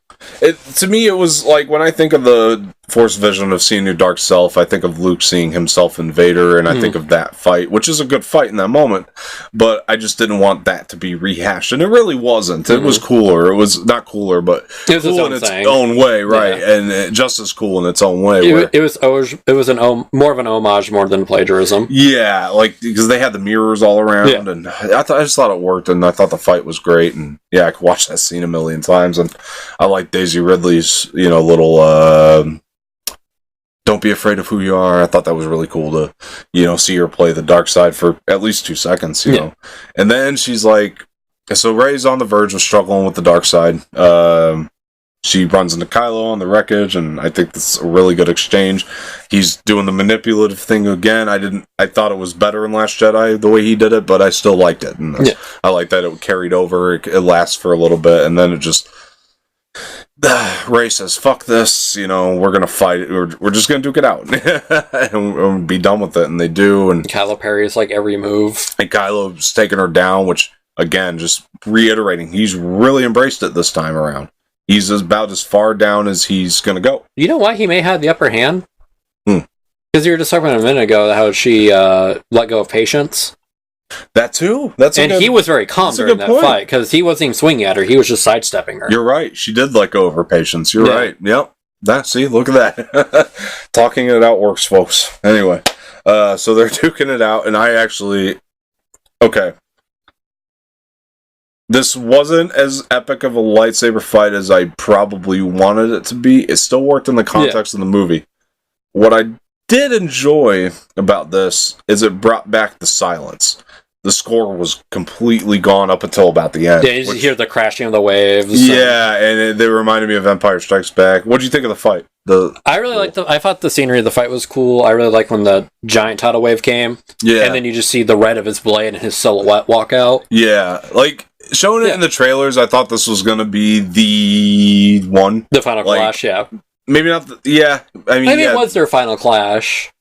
To me, it was like, when I think of the Force vision of seeing your dark self, I think of Luke seeing himself in Vader, and I think of that fight, which is a good fight in that moment, but I just didn't want that to be rehashed, and it really wasn't. It was cooler. It was not cooler, but it was cool in its own way, right? Yeah. And just as cool in its own way. It was more of an homage more than plagiarism. Yeah, like, because they had the mirrors all around, and I just thought it worked, and I thought the fight was great, and I could watch that scene a million times, and I like Daisy Ridley's, little, don't be afraid of who you are. I thought that was really cool to, see her play the dark side for at least 2 seconds, you know. And then she's like, so Rey's on the verge of struggling with the dark side. She runs into Kylo on the wreckage, and I think that's a really good exchange. He's doing the manipulative thing again. I thought it was better in Last Jedi, the way he did it, but I still liked it. And I like that it carried over. It lasts for a little bit, and then it just... Rey says, fuck this, we're gonna fight it. We're just gonna duke it out and be done with it, and they do. And Kylo parries like every move, and Kylo's taking her down, which again, just reiterating, he's really embraced it this time around. He's about as far down as he's going to go. You know why he may have the upper hand? Hmm. Because you were just talking about a minute ago how she let go of Patience. That too. He was very calm during that fight because he wasn't even swinging at her. He was just sidestepping her. You're right. She did let go of her Patience. You're right. Yep. See, look at that. Talking it out works, folks. Anyway, so they're duking it out, and I actually... Okay. This wasn't as epic of a lightsaber fight as I probably wanted it to be. It still worked in the context of the movie. What I did enjoy about this is it brought back the silence. The score was completely gone up until about the end. Yeah, you just hear the crashing of the waves. Yeah, and they reminded me of Empire Strikes Back. What did you think of the fight? I really liked I thought the scenery of the fight was cool. I really liked when the giant tidal wave came. Yeah. And then you just see the red of his blade and his silhouette walk out. Yeah, like, showing it in the trailers, I thought this was going to be the one. The final clash, yeah. Maybe not, maybe it was their final clash.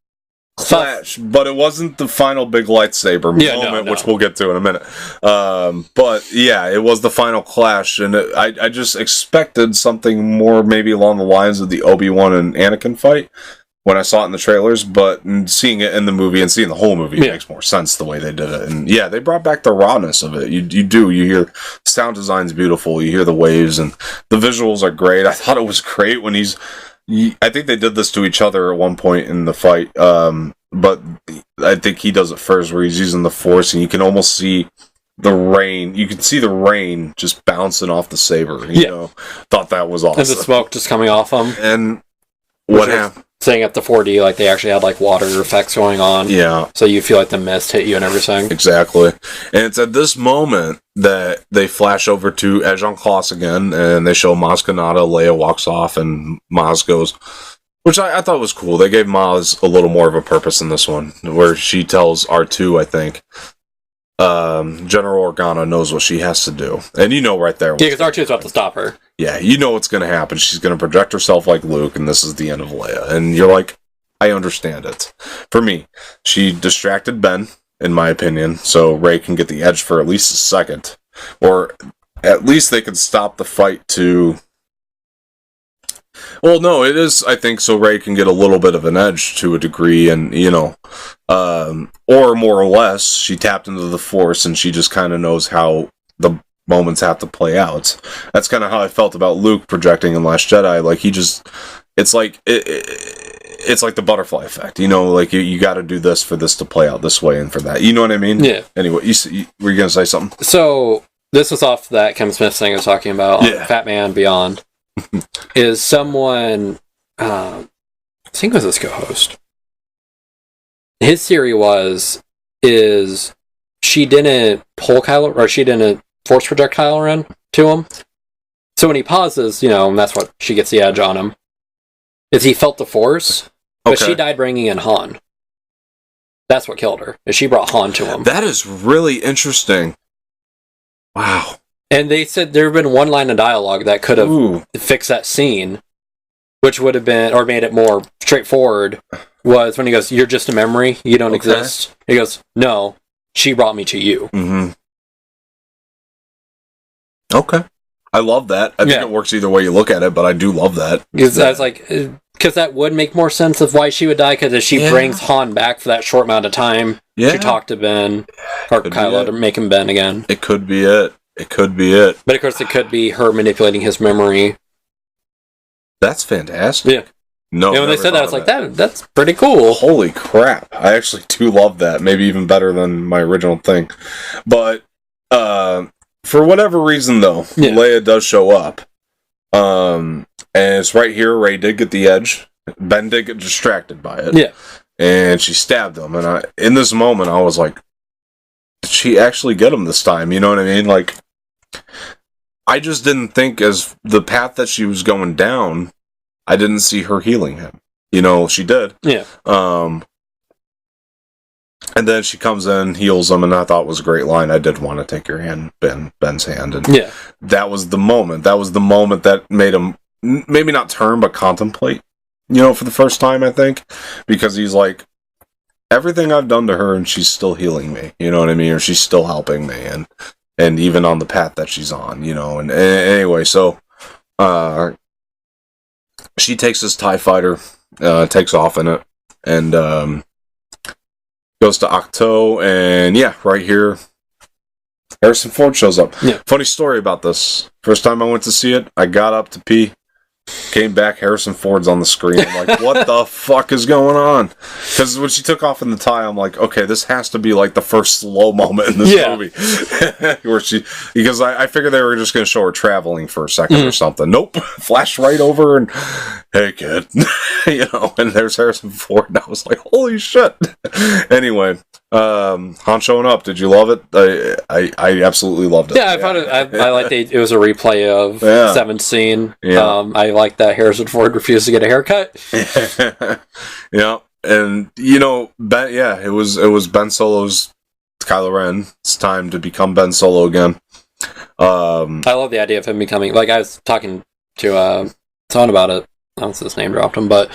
But it wasn't the final big lightsaber moment, which we'll get to in a minute. But yeah, it was the final clash, and I just expected something more maybe along the lines of the Obi-Wan and Anakin fight when I saw it in the trailers, but seeing it in the movie and seeing the whole movie makes more sense the way they did it. And yeah, they brought back the rawness of it. You hear sound design's beautiful, you hear the waves, and the visuals are great. I thought it was great when I think they did this to each other at one point in the fight, but I think he does it first, where he's using the Force, and you can almost see the rain. You can see the rain just bouncing off the saber. You know, thought that was awesome. And the smoke just coming off him. And what happened? Saying at the 4D, like they actually had like water effects going on. Yeah. So you feel like the mist hit you and everything. Exactly. And it's at this moment that they flash over to Ejon Kloss again, and they show Maz Kanata. Leia walks off, and Maz goes, which I thought was cool. They gave Maz a little more of a purpose in this one, where she tells R2, I think, General Organa knows what she has to do. And you know right there. Yeah, because R2 is about to stop her. Yeah, you know what's going to happen. She's going to project herself like Luke, and this is the end of Leia. And you're like, I understand it. For me, she distracted Ben, in my opinion, so Rey can get the edge for at least a second. Or at least they could stop the fight to... Well, no, it is, I think, so Rey can get a little bit of an edge to a degree, and, or more or less, she tapped into the Force, and she just kind of knows how the moments have to play out. That's kind of how I felt about Luke projecting in Last Jedi. Like, he just... It's like... It's like the butterfly effect, like you got to do this for this to play out this way and for that. You know what I mean? Yeah. Anyway, were you going to say something? So, this was off that Kevin Smith thing I was talking about on Fat Man Beyond. Is someone, I think it was his co-host. His theory is she didn't pull Kylo, or she didn't force project Kylo Ren to him. So when he pauses, and that's what she gets the edge on him, is he felt the Force, but she died bringing in Han. That's what killed her, is she brought Han to him. That is really interesting. Wow. And they said there had been one line of dialogue that could have fixed that scene, which would have been, or made it more straightforward, was when he goes, "You're just a memory, you don't exist." He goes, "No, she brought me to you." Mm-hmm. Okay. I love that. I think it works either way you look at it, but I do love that. Because that would make more sense of why she would die, because if she brings Han back for that short amount of time, she talked to Ben, or Kylo, to make him Ben again. It could be it. It could be it. But of course, it could be her manipulating his memory. That's fantastic. Yeah. No, when they said that, I was like, that's pretty cool. Holy crap. I actually do love that. Maybe even better than my original thing. But, for whatever reason, though, Leia does show up. And it's right here. Rey did get the edge. Ben did get distracted by it. Yeah. And she stabbed him. And in this moment, I was like, did she actually get him this time? You know what I mean? Like, I just didn't think, as the path that she was going down, I didn't see her healing him. She did. Yeah. And then she comes in, heals him, and I thought it was a great line. I did want to take your hand, Ben's hand. And that was the moment. That was the moment that made him maybe not turn, but contemplate, for the first time, I think. Because he's like, everything I've done to her, and she's still healing me. You know what I mean? Or she's still helping me. And and even on the path that she's on, you know. And anyway, so she takes this TIE fighter, takes off in it, and goes to Octo, and yeah, right here, Harrison Ford shows up. Yeah. Funny story about this. First time I went to see it, I got up to pee, came back, Harrison Ford's on the screen. I'm like, what the fuck is going on? Because when she took off in the tie, I'm like, okay, this has to be like the first slow moment in this movie. Where because I figured they were just going to show her traveling for a second or something. Nope. Flash right over and, hey kid. You know, and there's Harrison Ford, and I was like, holy shit. Anyway, Han showing up, did you love it? I absolutely loved it. Yeah, I found it. I liked it. It was a replay of 7th scene. Yeah. I like that Harrison Ford refused to get a haircut. Yeah, and you know, it was Ben Solo's Kylo Ren. It's time to become Ben Solo again. I love the idea of him becoming, like, I was talking to someone about it. I don't know if his name dropped him, but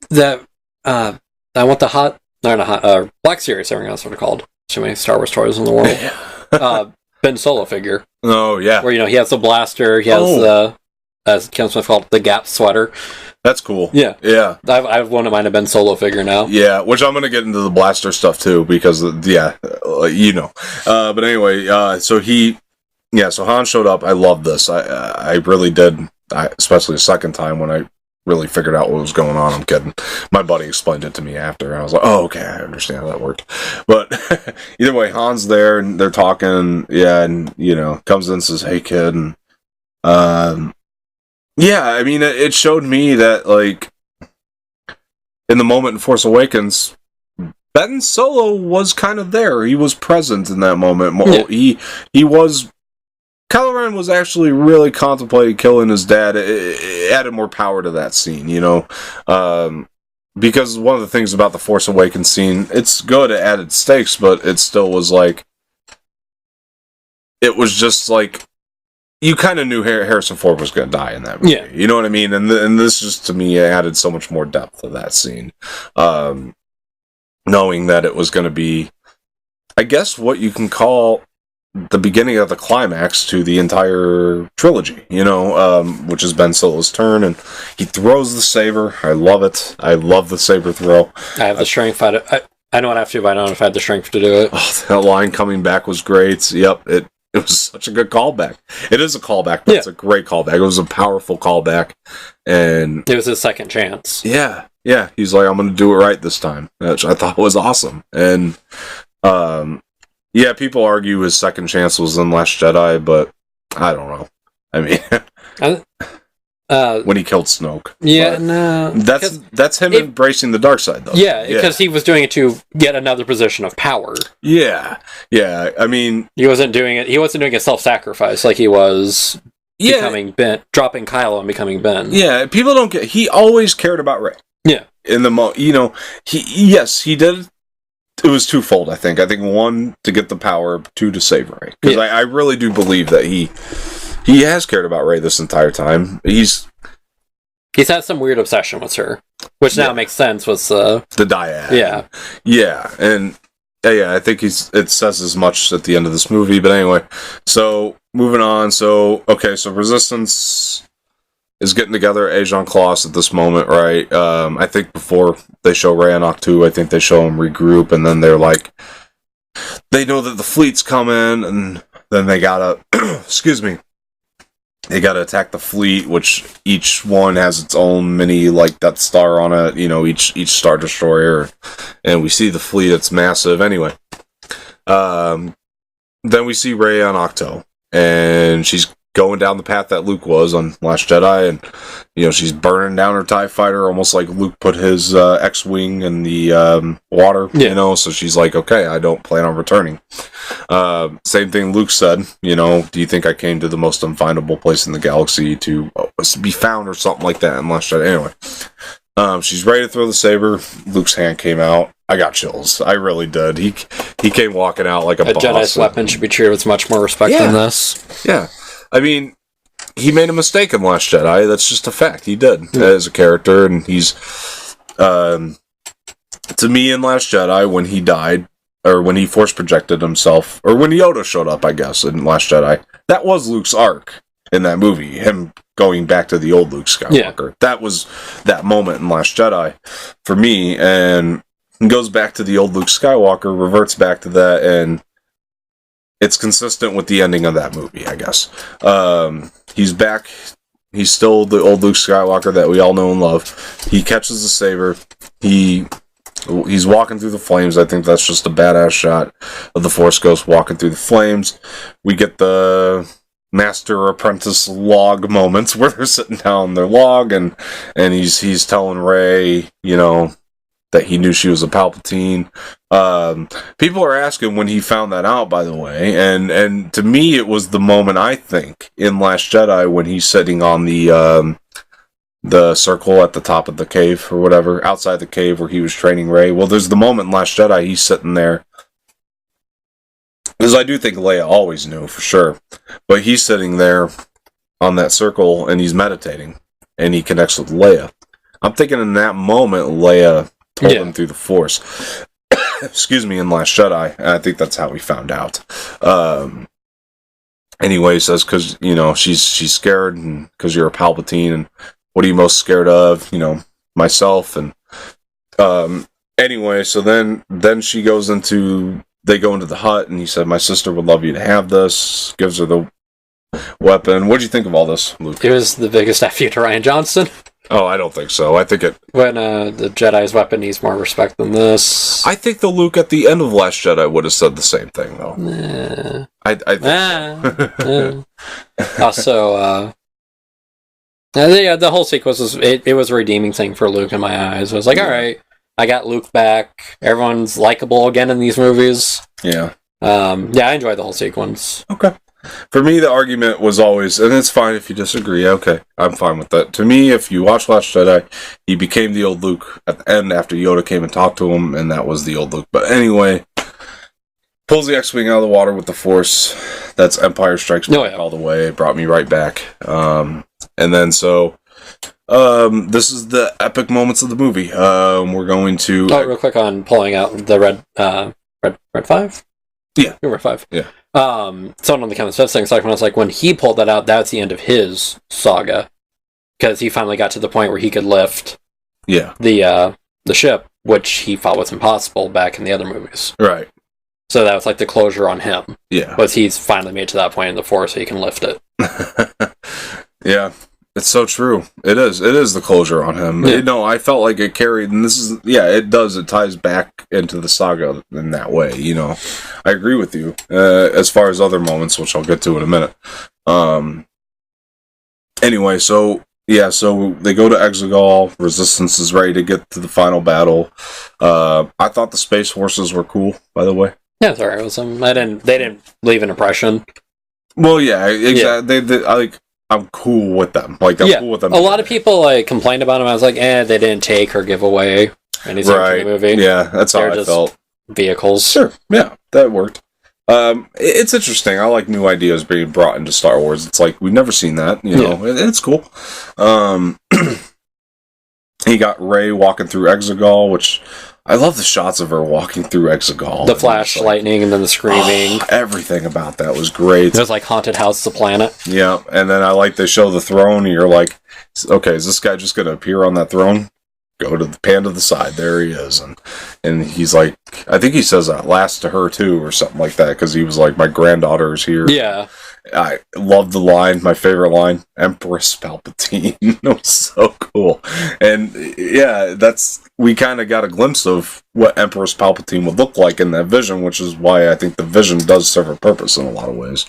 that I want the Black Series, everything else sort of called. Too many Star Wars toys in the world. Ben Solo figure. Oh yeah, where he has the blaster. He has the, as Kim Smith called it, the Gap sweater. That's cool. Yeah. I have one of mine, a Ben Solo figure now. Yeah, which I'm gonna get into the blaster stuff too, because you know. But anyway, so Han showed up. I love this. I really did. Especially the second time when I really figured out what was going on. I'm kidding. My buddy explained it to me after, and I was like, "Oh, okay, I understand how that worked." But either way, Han's there, and they're talking. Yeah, and you know, comes in and says, "Hey, kid," and yeah, I mean, it showed me that, like, in the moment in Force Awakens, Ben Solo was kind of there. He was present in that moment. Yeah. He was. Kylo Ren was actually really contemplating killing his dad. It added more power to that scene, you know. Because one of the things about the Force Awakens scene, it's good, it added stakes, but it still was like. It was just like. You kind of knew Harrison Ford was going to die in that movie. Yeah. You know what I mean? And this just, to me, added so much more depth to that scene. Knowing that it was going to be, I guess, what you can call the beginning of the climax to the entire trilogy, you know, which is Ben Solo's turn, and he throws the saber. I love it. I love the saber throw. I have the strength. I don't have to, but I don't know if I had the strength to do it. Oh, that line coming back was great. Yep, it was such a good callback. It is a callback, but it's a great callback. It was a powerful callback, and it was his second chance. Yeah. He's like, I'm going to do it right this time, which I thought was awesome. And yeah, people argue his second chance was in Last Jedi, but I don't know. I mean, when he killed Snoke. Yeah, no. That's him embracing the dark side, though. Yeah, because he was doing it to get another position of power. Yeah. I mean, he wasn't doing it. He wasn't doing a self-sacrifice like he was becoming Ben, dropping Kylo and becoming Ben. Yeah, people don't get. He always cared about Rey. Yeah. In the you know, he did. It was twofold, I think. I think one, to get the power, two, to save Rey. Because I really do believe that he has cared about Rey this entire time. He's had some weird obsession with her, which now makes sense with the dyad. Yeah, and I think it says as much at the end of this movie. But anyway, so moving on. So Resistance is getting together at Ajan Kloss at this moment, right? I think before they show Rey and Octu, I think they show them regroup, and then they're like, they know that the fleet's coming, and then they gotta, they gotta attack the fleet, which each one has its own mini, like, Death Star on it, you know, each Star Destroyer, and we see the fleet, it's massive. Anyway, then we see Rey on Octo, and she's going down the path that Luke was on Last Jedi, and you know, she's burning down her TIE fighter almost like Luke put his X-Wing in the water, you know, so she's like, okay, I don't plan on returning. Same thing Luke said, you know, do you think I came to the most unfindable place in the galaxy to be found, or something like that in Last Jedi? Anyway, she's ready to throw the saber. Luke's hand came out. I got chills. I really did. He came walking out like a boss. Jedi's weapon should be treated with much more respect than this. Yeah. I mean, he made a mistake in Last Jedi. That's just a fact. He did as a character, and he's to me in Last Jedi, when he died, or when he force projected himself, or when Yoda showed up, I guess, in Last Jedi. That was Luke's arc in that movie, him going back to the old Luke Skywalker. Yeah. That was that moment in Last Jedi for me, and goes back to the old Luke Skywalker, reverts back to that, and it's consistent with the ending of that movie, I guess. He's back. He's still the old Luke Skywalker that we all know and love. He catches the saber. He's walking through the flames. I think that's just a badass shot of the Force Ghost walking through the flames. We get the master-apprentice log moments where they're sitting down their log, and he's telling Rey, that he knew she was a Palpatine. People are asking when he found that out, by the way, and to me it was the moment, I think, in Last Jedi when he's sitting on the circle at the top of the cave or whatever, outside the cave where he was training Rey. Well, there's the moment in Last Jedi he's sitting there, because I do think Leia always knew for sure, but he's sitting there on that circle and he's meditating and he connects with Leia. I'm thinking in that moment Leia told him through the Force. Excuse me, in Last Jedi. And I think that's how we found out. Anyway, he says, because, she's scared, and because you're a Palpatine, and what are you most scared of? Myself. And anyway, so then they go into the hut, and he said, my sister would love you to have this. Gives her the weapon. What do you think of all this, Luke? It was the biggest F you to Rian Johnson. Oh, I don't think so. I think it... When the Jedi's weapon needs more respect than this. I think the Luke at the end of Last Jedi would have said the same thing, though. Nah. I think so. Also, the whole sequence was... It was a redeeming thing for Luke in my eyes. I was like, alright, I got Luke back. Everyone's likable again in these movies. Yeah. I enjoyed the whole sequence. Okay. For me, the argument was always, and it's fine if you disagree, okay, I'm fine with that. To me, if you watch Last Jedi, he became the old Luke at the end after Yoda came and talked to him, and that was the old Luke. But anyway, pulls the X-Wing out of the water with the Force. That's Empire Strikes Back all the way. It brought me right back. And then this is the epic moments of the movie. We're going to... Oh, real quick on pulling out the Red 5? Yeah. Red 5. Yeah. Someone on the comments said things like, when he pulled that out, that's the end of his saga, because he finally got to the point where he could lift the ship, which he thought was impossible back in the other movies. Right. So that was like the closure on him. Yeah. Was he's finally made to that point in the Force so he can lift it. Yeah. It's so true. It is the closure on him. Yeah. I felt like it carried, and this is, it does. It ties back into the saga in that way, I agree with you. As far as other moments, which I'll get to in a minute. Anyway, so they go to Exegol. Resistance is ready to get to the final battle. I thought the Space Forces were cool, by the way. Yeah, sorry, it was they didn't leave an impression. Well, yeah, exactly. Yeah. I'm cool with them. I'm cool with them. A lot of people complained about them. I was like, they didn't take or give away anything from the movie. Yeah, that's how I felt. Vehicles. Sure. Yeah, that worked. It's interesting. I like new ideas being brought into Star Wars. It's like we've never seen that. It's cool. He got Rey walking through Exegol, which I love the shots of her walking through Exegol. The flash, lightning, and then the screaming. Everything about that was great. It was like Haunted House the Planet. Yeah, and then I like they show the throne, and you're like, okay, is this guy just going to appear on that throne? Go to the pan to the side. There he is. And he's like, I think he says that last to her, too, or something like that, because he was like, my granddaughter is here. Yeah. I love the line, my favorite line, Empress Palpatine. It was so cool. And yeah, we kind of got a glimpse of what Empress Palpatine would look like in that vision, which is why I think the vision does serve a purpose in a lot of ways.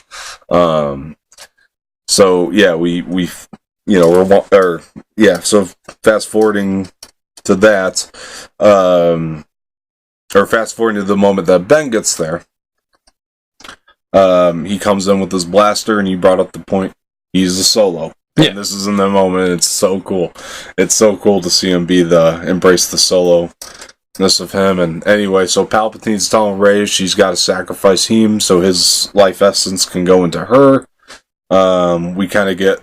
So yeah, so fast forwarding to that, or fast forwarding to the moment that Ben gets there. He comes in with his blaster, and you brought up the point. He's a Solo. Yeah. And this is in the moment. It's so cool. It's so cool to see him embrace the Solo-ness of him. And anyway, so Palpatine's telling Rey she's got to sacrifice him so his life essence can go into her. We kind of get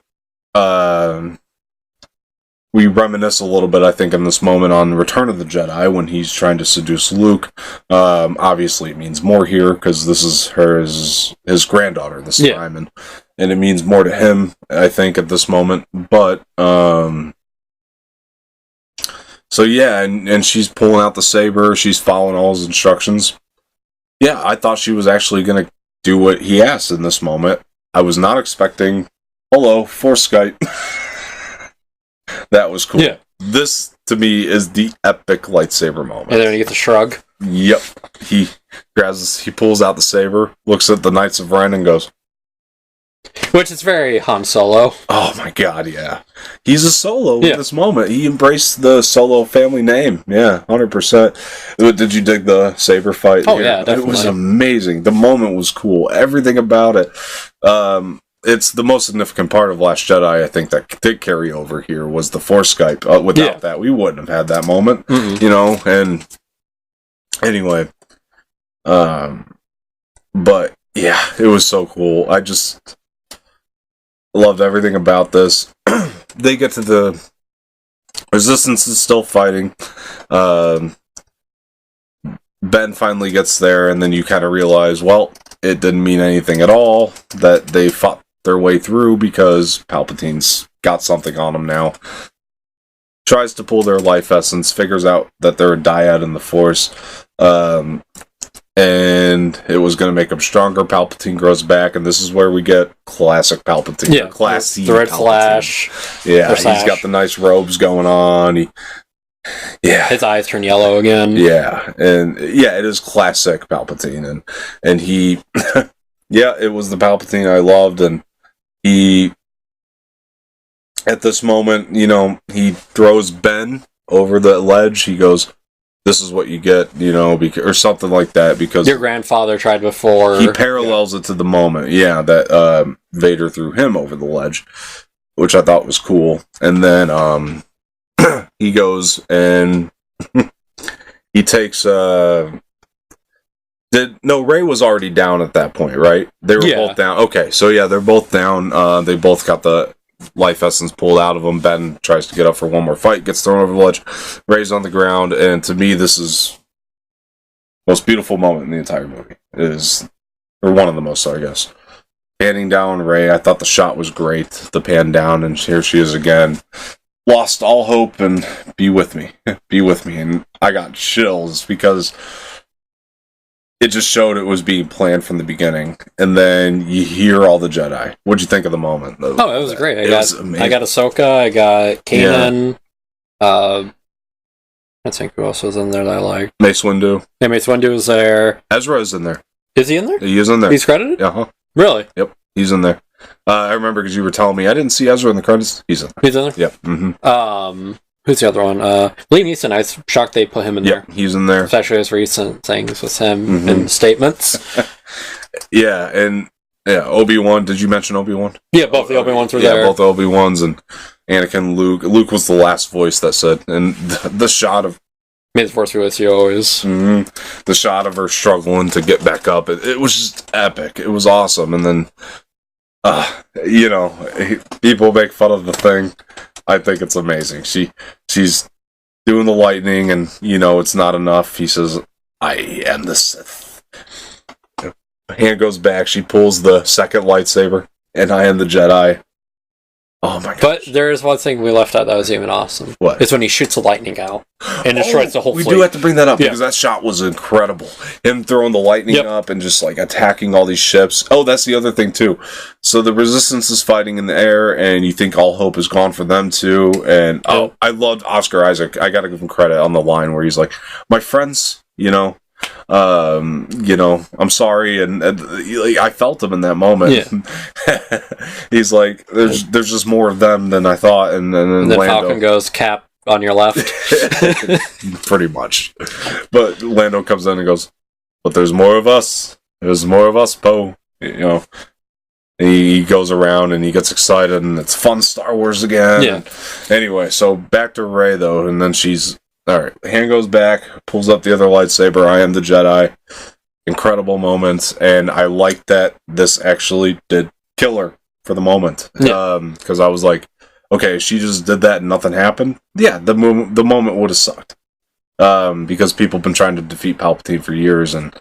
we reminisce a little bit, I think, in this moment on Return of the Jedi when he's trying to seduce Luke. Obviously, it means more here because this is his granddaughter this time, and it means more to him, I think, at this moment. But so yeah, and she's pulling out the saber. She's following all his instructions. Yeah, I thought she was actually going to do what he asked in this moment. I was not expecting, hello, Force Skype. That was cool. Yeah. This, to me, is the epic lightsaber moment. And then you get the shrug. Yep. He pulls out the saber, looks at the Knights of Ren, and goes... Which is very Han Solo. Oh my god, yeah. He's a Solo at this moment. He embraced the Solo family name. Yeah, 100%. Did you dig the saber fight? Oh, yeah, definitely. It was amazing. The moment was cool. Everything about it. It's the most significant part of Last Jedi, I think, that did carry over here was the Force Skype. Without that, we wouldn't have had that moment. You know, and anyway. But, yeah, it was so cool. I just... loved everything about this. They get to the Resistance is still fighting. Ben finally gets there, and then you kind of realize, well, it didn't mean anything at all that they fought their way through because Palpatine's got something on them now. Tries to pull their life essence, figures out that they're a dyad in the Force. And it was going to make him stronger. Palpatine grows back, and this is where we get classic Palpatine. Yeah, classy the red Palpatine. flash. Yeah, he's got the nice robes going on. His eyes turn yellow again. Yeah, and yeah, it is classic Palpatine, and he, yeah, it was the Palpatine I loved, and he, at this moment, you know, he throws Ben over the ledge. He goes, this is what you get, you know, or something like that, because... Your grandfather tried before... He parallels it to the moment, that Vader threw him over the ledge, which I thought was cool. And then he goes and he takes... Rey was already down at that point, right? They were both down. Okay, so yeah, they're both down. They both got the life essence pulled out of him. Ben tries to get up for one more fight, gets thrown over the ledge, Rey's on the ground, and to me, this is the most beautiful moment in the entire movie. Or one of the most, I guess. Panning down Rey, I thought the shot was great. The pan down, and here she is again. Lost all hope, and be with me. Be with me. And I got chills because it just showed it was being planned from the beginning. And then you hear all the Jedi. What'd you think of the moment? Oh, it was great. I got Ahsoka, I got Kanan. I think who else was in there that I liked. Mace Windu. Yeah, Mace Windu was there. Ezra is in there. Is he in there? He is in there. He's credited? Uh-huh. Really? Yep, he's in there. I remember because you were telling me I didn't see Ezra in the credits. He's in there. He's in there? Yep. Mm-hmm. Who's the other one? Liam Neeson. I was shocked they put him in there. He's in there. Especially his recent things with him and statements. Obi-Wan. Did you mention Obi-Wan? Yeah, both the Obi-Wans were there. Yeah, both the Obi-Wans and Anakin, Luke. Luke was the last voice that said, and the shot of... May the Force be with you always. Mm-hmm. The shot of her struggling to get back up. It was just epic. It was awesome. And then, people make fun of the thing. I think it's amazing. She's doing the lightning, and it's not enough. He says, "I am the Sith." Hand goes back. She pulls the second lightsaber, and I am the Jedi. Oh my god! But there is one thing we left out that was even awesome. What? It's when he shoots the lightning out and destroys the whole fleet. We do have to bring that up because that shot was incredible. Him throwing the lightning up and just like attacking all these ships. Oh, that's the other thing too. So the Resistance is fighting in the air, and you think all hope is gone for them too. And I loved Oscar Isaac. I got to give him credit on the line where he's like, "My friends, I'm sorry," and I felt him in that moment. Yeah. He's like, there's just more of them than I thought, and then Lando, Falcon goes, "Cap on your left." Pretty much. But Lando comes in and goes, "But there's more of us. There's more of us, Poe." He goes around and he gets excited, and it's fun Star Wars again. Yeah. Anyway, so back to Rey though, and then she's. Alright, hand goes back, pulls up the other lightsaber, I am the Jedi. Incredible moment, and I like that this actually did kill her for the moment. Because I was like, okay, she just did that and nothing happened. Yeah, the moment would have sucked. Because people have been trying to defeat Palpatine for years, and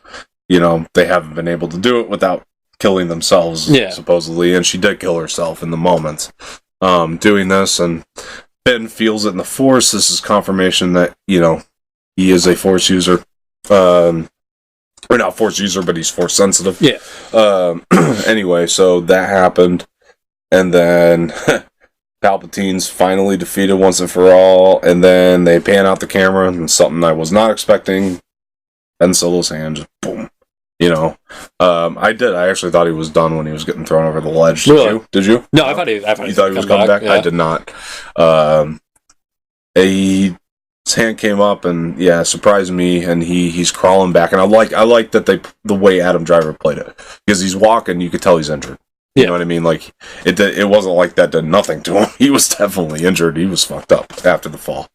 they haven't been able to do it without killing themselves, supposedly. And she did kill herself in the moment doing this, and Ben feels it in the Force. This is confirmation that he is a Force user. Or not Force user, but he's Force sensitive. Yeah. Anyway, so that happened, and then Palpatine's finally defeated once and for all, and then they pan out the camera, and something I was not expecting, Ben Solo's hand just boom. I actually thought he was done when he was getting thrown over the ledge. Did you? No, I thought he was coming back? Yeah. I did not. His hand came up and surprised me, and he's crawling back, and I like that the way Adam Driver played it, because he's walking, you could tell he's injured. You know what I mean? Like it wasn't like that did nothing to him. He was definitely injured. He was fucked up after the fall.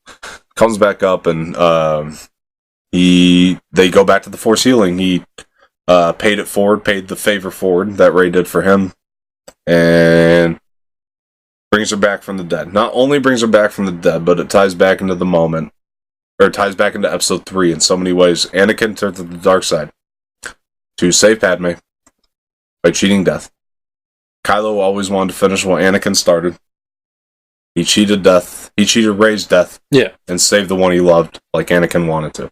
Comes back up, and they go back to the Force healing. He paid the favor forward that Rey did for him, and brings her back from the dead. Not only brings her back from the dead, but it ties back into the moment, or it ties back into Episode 3 in so many ways. Anakin turned to the dark side to save Padme by cheating death. Kylo always wanted to finish what Anakin started. He cheated death. He cheated Rey's death. Yeah. And saved the one he loved, like Anakin wanted to.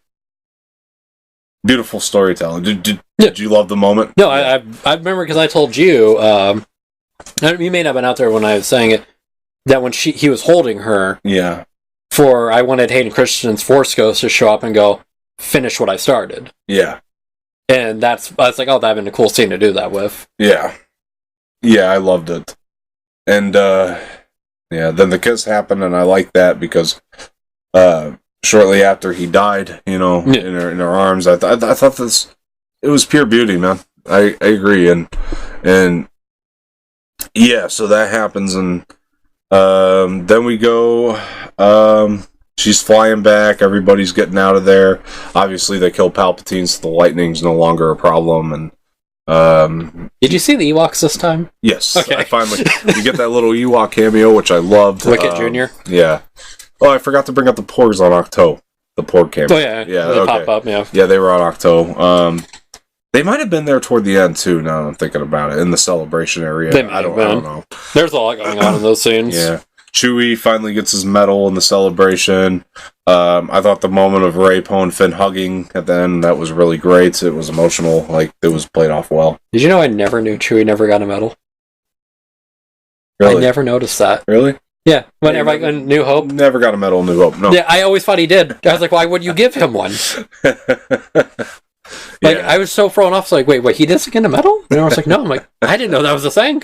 Beautiful storytelling. Did you love the moment? No, I remember, because I told you, you may not have been out there when I was saying it, that when he was holding her, I wanted Hayden Christensen's Force Ghost to show up and go, finish what I started. Yeah. And I was like, oh, that'd been a cool scene to do that with. Yeah. Yeah, I loved it. And, then the kiss happened, and I liked that, because shortly after he died, in her arms, I thought it was pure beauty, man. I agree, and so that happens, and then we go, she's flying back, everybody's getting out of there. Obviously, they kill Palpatine, so the lightning's no longer a problem, and did you see the Ewoks this time? Yes. Okay. You get that little Ewok cameo, which I loved. Wicket Jr.? Yeah. Oh, I forgot to bring up the Porgs on Octo. The Porg cameo. Oh, yeah. Yeah, they pop up, yeah. Yeah, they were on Octo. They might have been there toward the end, too, now that I'm thinking about it, in the celebration area. I don't know. There's a lot going on in those scenes. Yeah. Chewie finally gets his medal in the celebration. I thought the moment of Rey, Poe, and Finn hugging at the end, that was really great. It was emotional. Like, it was played off well. Did you know I never knew Chewie never got a medal? Really? I never noticed that. Really? Yeah. Whenever in New Hope. Never got a medal in New Hope, no. Yeah, I always thought he did. I was like, why would you give him one? I was so thrown off. Like, wait, he doesn't get a medal? And I was like, no. I'm like, I didn't know that was a thing.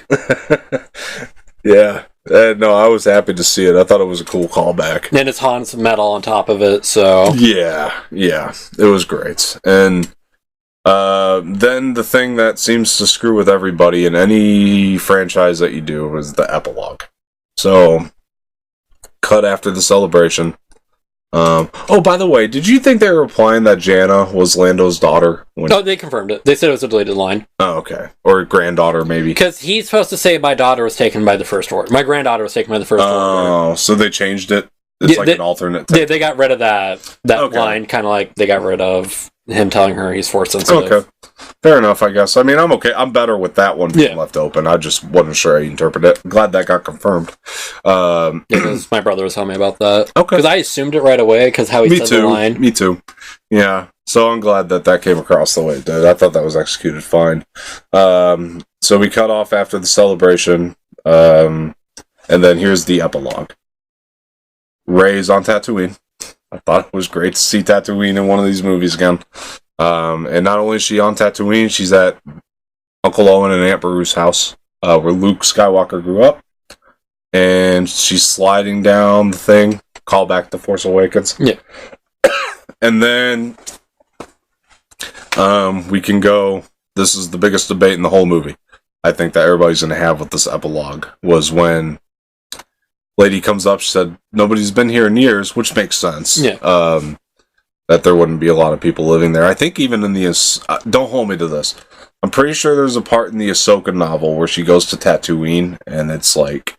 Yeah. No, I was happy to see it. I thought it was a cool callback. And it's Han's medal on top of it, so... Yeah. It was great. And then the thing that seems to screw with everybody in any franchise that you do is the epilogue. So, cut after the celebration. By the way, did you think they were implying that Janna was Lando's daughter? No, they confirmed it. They said it was a deleted line. Oh, okay. Or granddaughter, maybe. Because he's supposed to say, my daughter was taken by the First Order. My granddaughter was taken by the First Order. Oh, so they changed it? It's an alternate thing. They got rid of that line, kind of like they got rid of him telling her he's Force sensitive. Okay. Fair enough, I guess. I mean, I'm okay. I'm better with that one being left open. I just wasn't sure how you interpret it. I'm glad that got confirmed. Because my brother was telling me about that. Okay. Because I assumed it right away, because how he said the line. Me too. Yeah. So I'm glad that came across the way it did. I thought that was executed fine. So we cut off after the celebration. And then here's the epilogue. Rey's on Tatooine. I thought it was great to see Tatooine in one of these movies again. And not only is she on Tatooine, she's at Uncle Owen and Aunt Beru's house, where Luke Skywalker grew up. And she's sliding down the thing. Call back to Force Awakens. Yeah. And then we can go... This is the biggest debate in the whole movie. I think that everybody's going to have with this epilogue. Was when... Lady comes up, she said, nobody's been here in years, which makes sense. Yeah. That there wouldn't be a lot of people living there. I think even in the... don't hold me to this. I'm pretty sure there's a part in the Ahsoka novel where she goes to Tatooine, and it's like...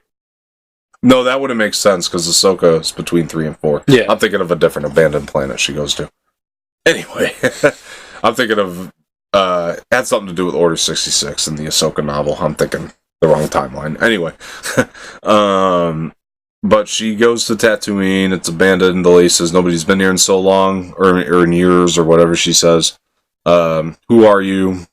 No, that wouldn't make sense because Ahsoka is between 3 and 4. Yeah. I'm thinking of a different abandoned planet she goes to. Anyway, I'm thinking of had something to do with Order 66 in the Ahsoka novel. I'm thinking the wrong timeline. Anyway, but she goes to Tatooine. It's abandoned. The lady says nobody's been here in so long, or in years, or whatever she says. Who are you?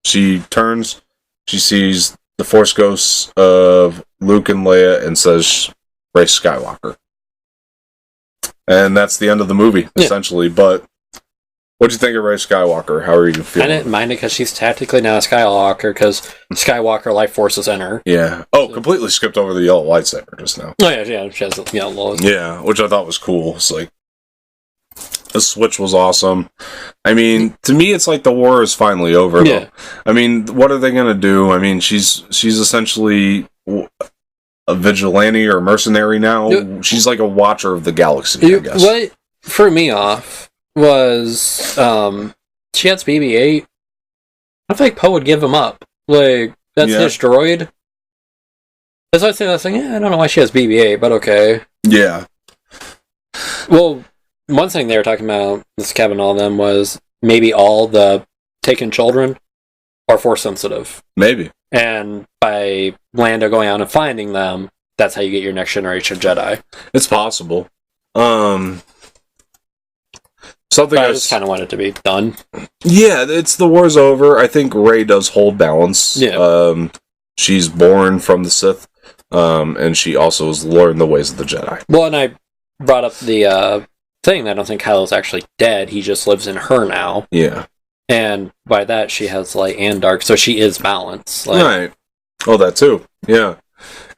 She turns. She sees the Force ghosts of Luke and Leia and says, Rise Skywalker. And that's the end of the movie, essentially. But what'd you think of Rise Skywalker? How are you feeling? I didn't mind it because she's tactically not a Skywalker, because Skywalker life force is in her. Yeah. Oh, completely skipped over the yellow lightsaber just now. Oh, yeah, she has yellow. Yeah, which I thought was cool. It's like, the switch was awesome. I mean, to me, it's like the war is finally over. Yeah. Though. I mean, what are they going to do? I mean, she's essentially a vigilante or a mercenary now. She's like a watcher of the galaxy, I guess. What threw me off was she has BB-8. I feel like Poe would give him up. Like, that's his droid. That's why I was like, I don't know why she has BB-8, but okay. Yeah. Well, one thing they were talking about, this Kevin and all of them, was maybe all the taken children are Force sensitive. Maybe. And by Lando going out and finding them, that's how you get your next generation Jedi. It's possible. Something I just kind of want it to be done. Yeah, it's the war's over. I think Rey does hold balance. Yeah. She's born from the Sith, and she also has learned the ways of the Jedi. Well, and I brought up the thing that I don't think Kylo's actually dead. He just lives in her now. Yeah. And by that, she has light and dark, so she is balanced. Like, right. Oh, that too. Yeah.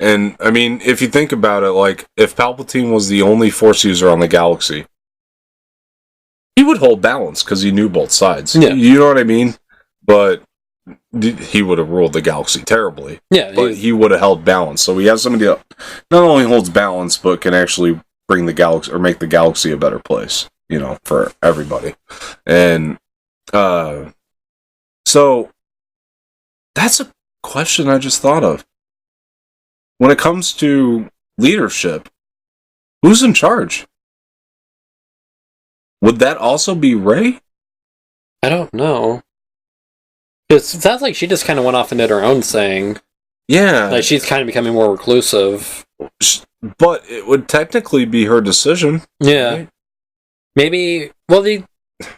And, I mean, if you think about it, like, if Palpatine was the only Force user on the galaxy, he would hold balance, because he knew both sides. Yeah. You know what I mean? But he would have ruled the galaxy terribly. Yeah. But he would have held balance. So we have somebody that not only holds balance, but can actually bring the galaxy, or make the galaxy a better place, you know, for everybody. And, so, that's a question I just thought of. When it comes to leadership, who's in charge? Would that also be Rey? I don't know. It sounds like she just kind of went off and did her own thing. Yeah. Like, she's kind of becoming more reclusive. But it would technically be her decision. Yeah. Right? Maybe, well,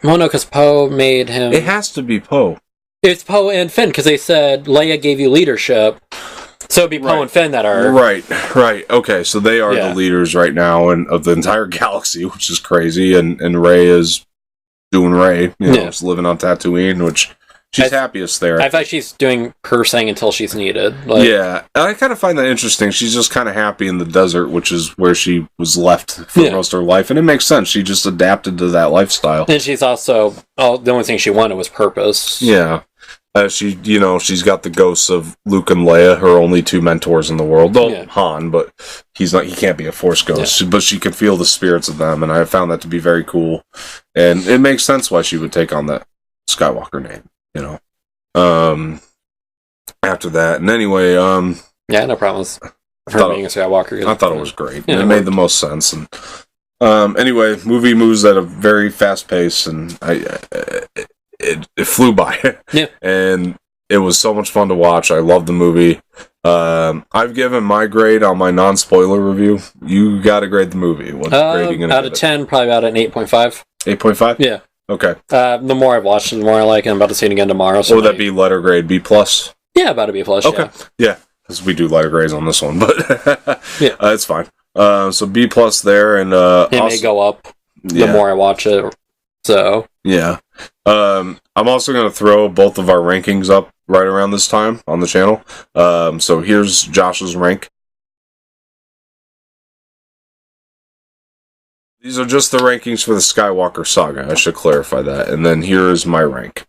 no, because Poe made him... It has to be Poe. It's Poe and Finn, because they said Leia gave you leadership, so it'd be Poe and Finn that are... Right. Okay, so they are the leaders right now of the entire galaxy, which is crazy, and Rey is doing Rey, just living on Tatooine, which she's happiest there. I feel like she's doing her thing until she's needed. Like, yeah, I kind of find that interesting. She's just kind of happy in the desert, which is where she was left for most of her life, and it makes sense. She just adapted to that lifestyle. And she's also, the only thing she wanted was purpose. Yeah. She's got the ghosts of Luke and Leia, her only two mentors in the world. Well, Han, but he can't be a Force ghost. Yeah. But she can feel the spirits of them, and I found that to be very cool. And it makes sense why she would take on that Skywalker name, after that. And anyway, yeah, no problems. Her being a Skywalker. I thought it was great. Yeah, it made the most sense. And anyway, movie moves at a very fast pace, and it flew by. Yeah. And it was so much fun to watch. I love the movie. I've given my grade on my non-spoiler review. You gotta grade the movie. What grade are you gonna out of 10, probably about an 8.5. 8.5? Yeah. Okay. The more I've watched it, the more I like it. I'm about to see it again tomorrow. So would that be letter grade B+? Yeah, about a B+. Okay. Yeah. Because we do letter grades on this one, but it's fine. So B+ there, and it may go up the more I watch it. So yeah. I'm also going to throw both of our rankings up right around this time on the channel. So here's Josh's rank. These are just the rankings for the Skywalker saga. I should clarify that. And then here is my rank.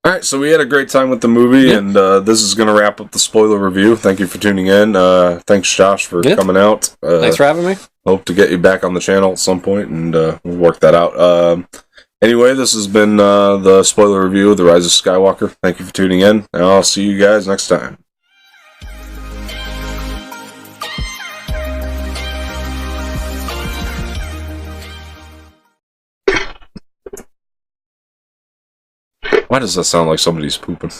Alright, so we had a great time with the movie, and this is going to wrap up the spoiler review. Thank you for tuning in. Thanks, Josh, for coming out. Thanks for having me. Hope to get you back on the channel at some point, and we'll work that out. Anyway, this has been the spoiler review of The Rise of Skywalker. Thank you for tuning in, and I'll see you guys next time. Why does that sound like somebody's pooping?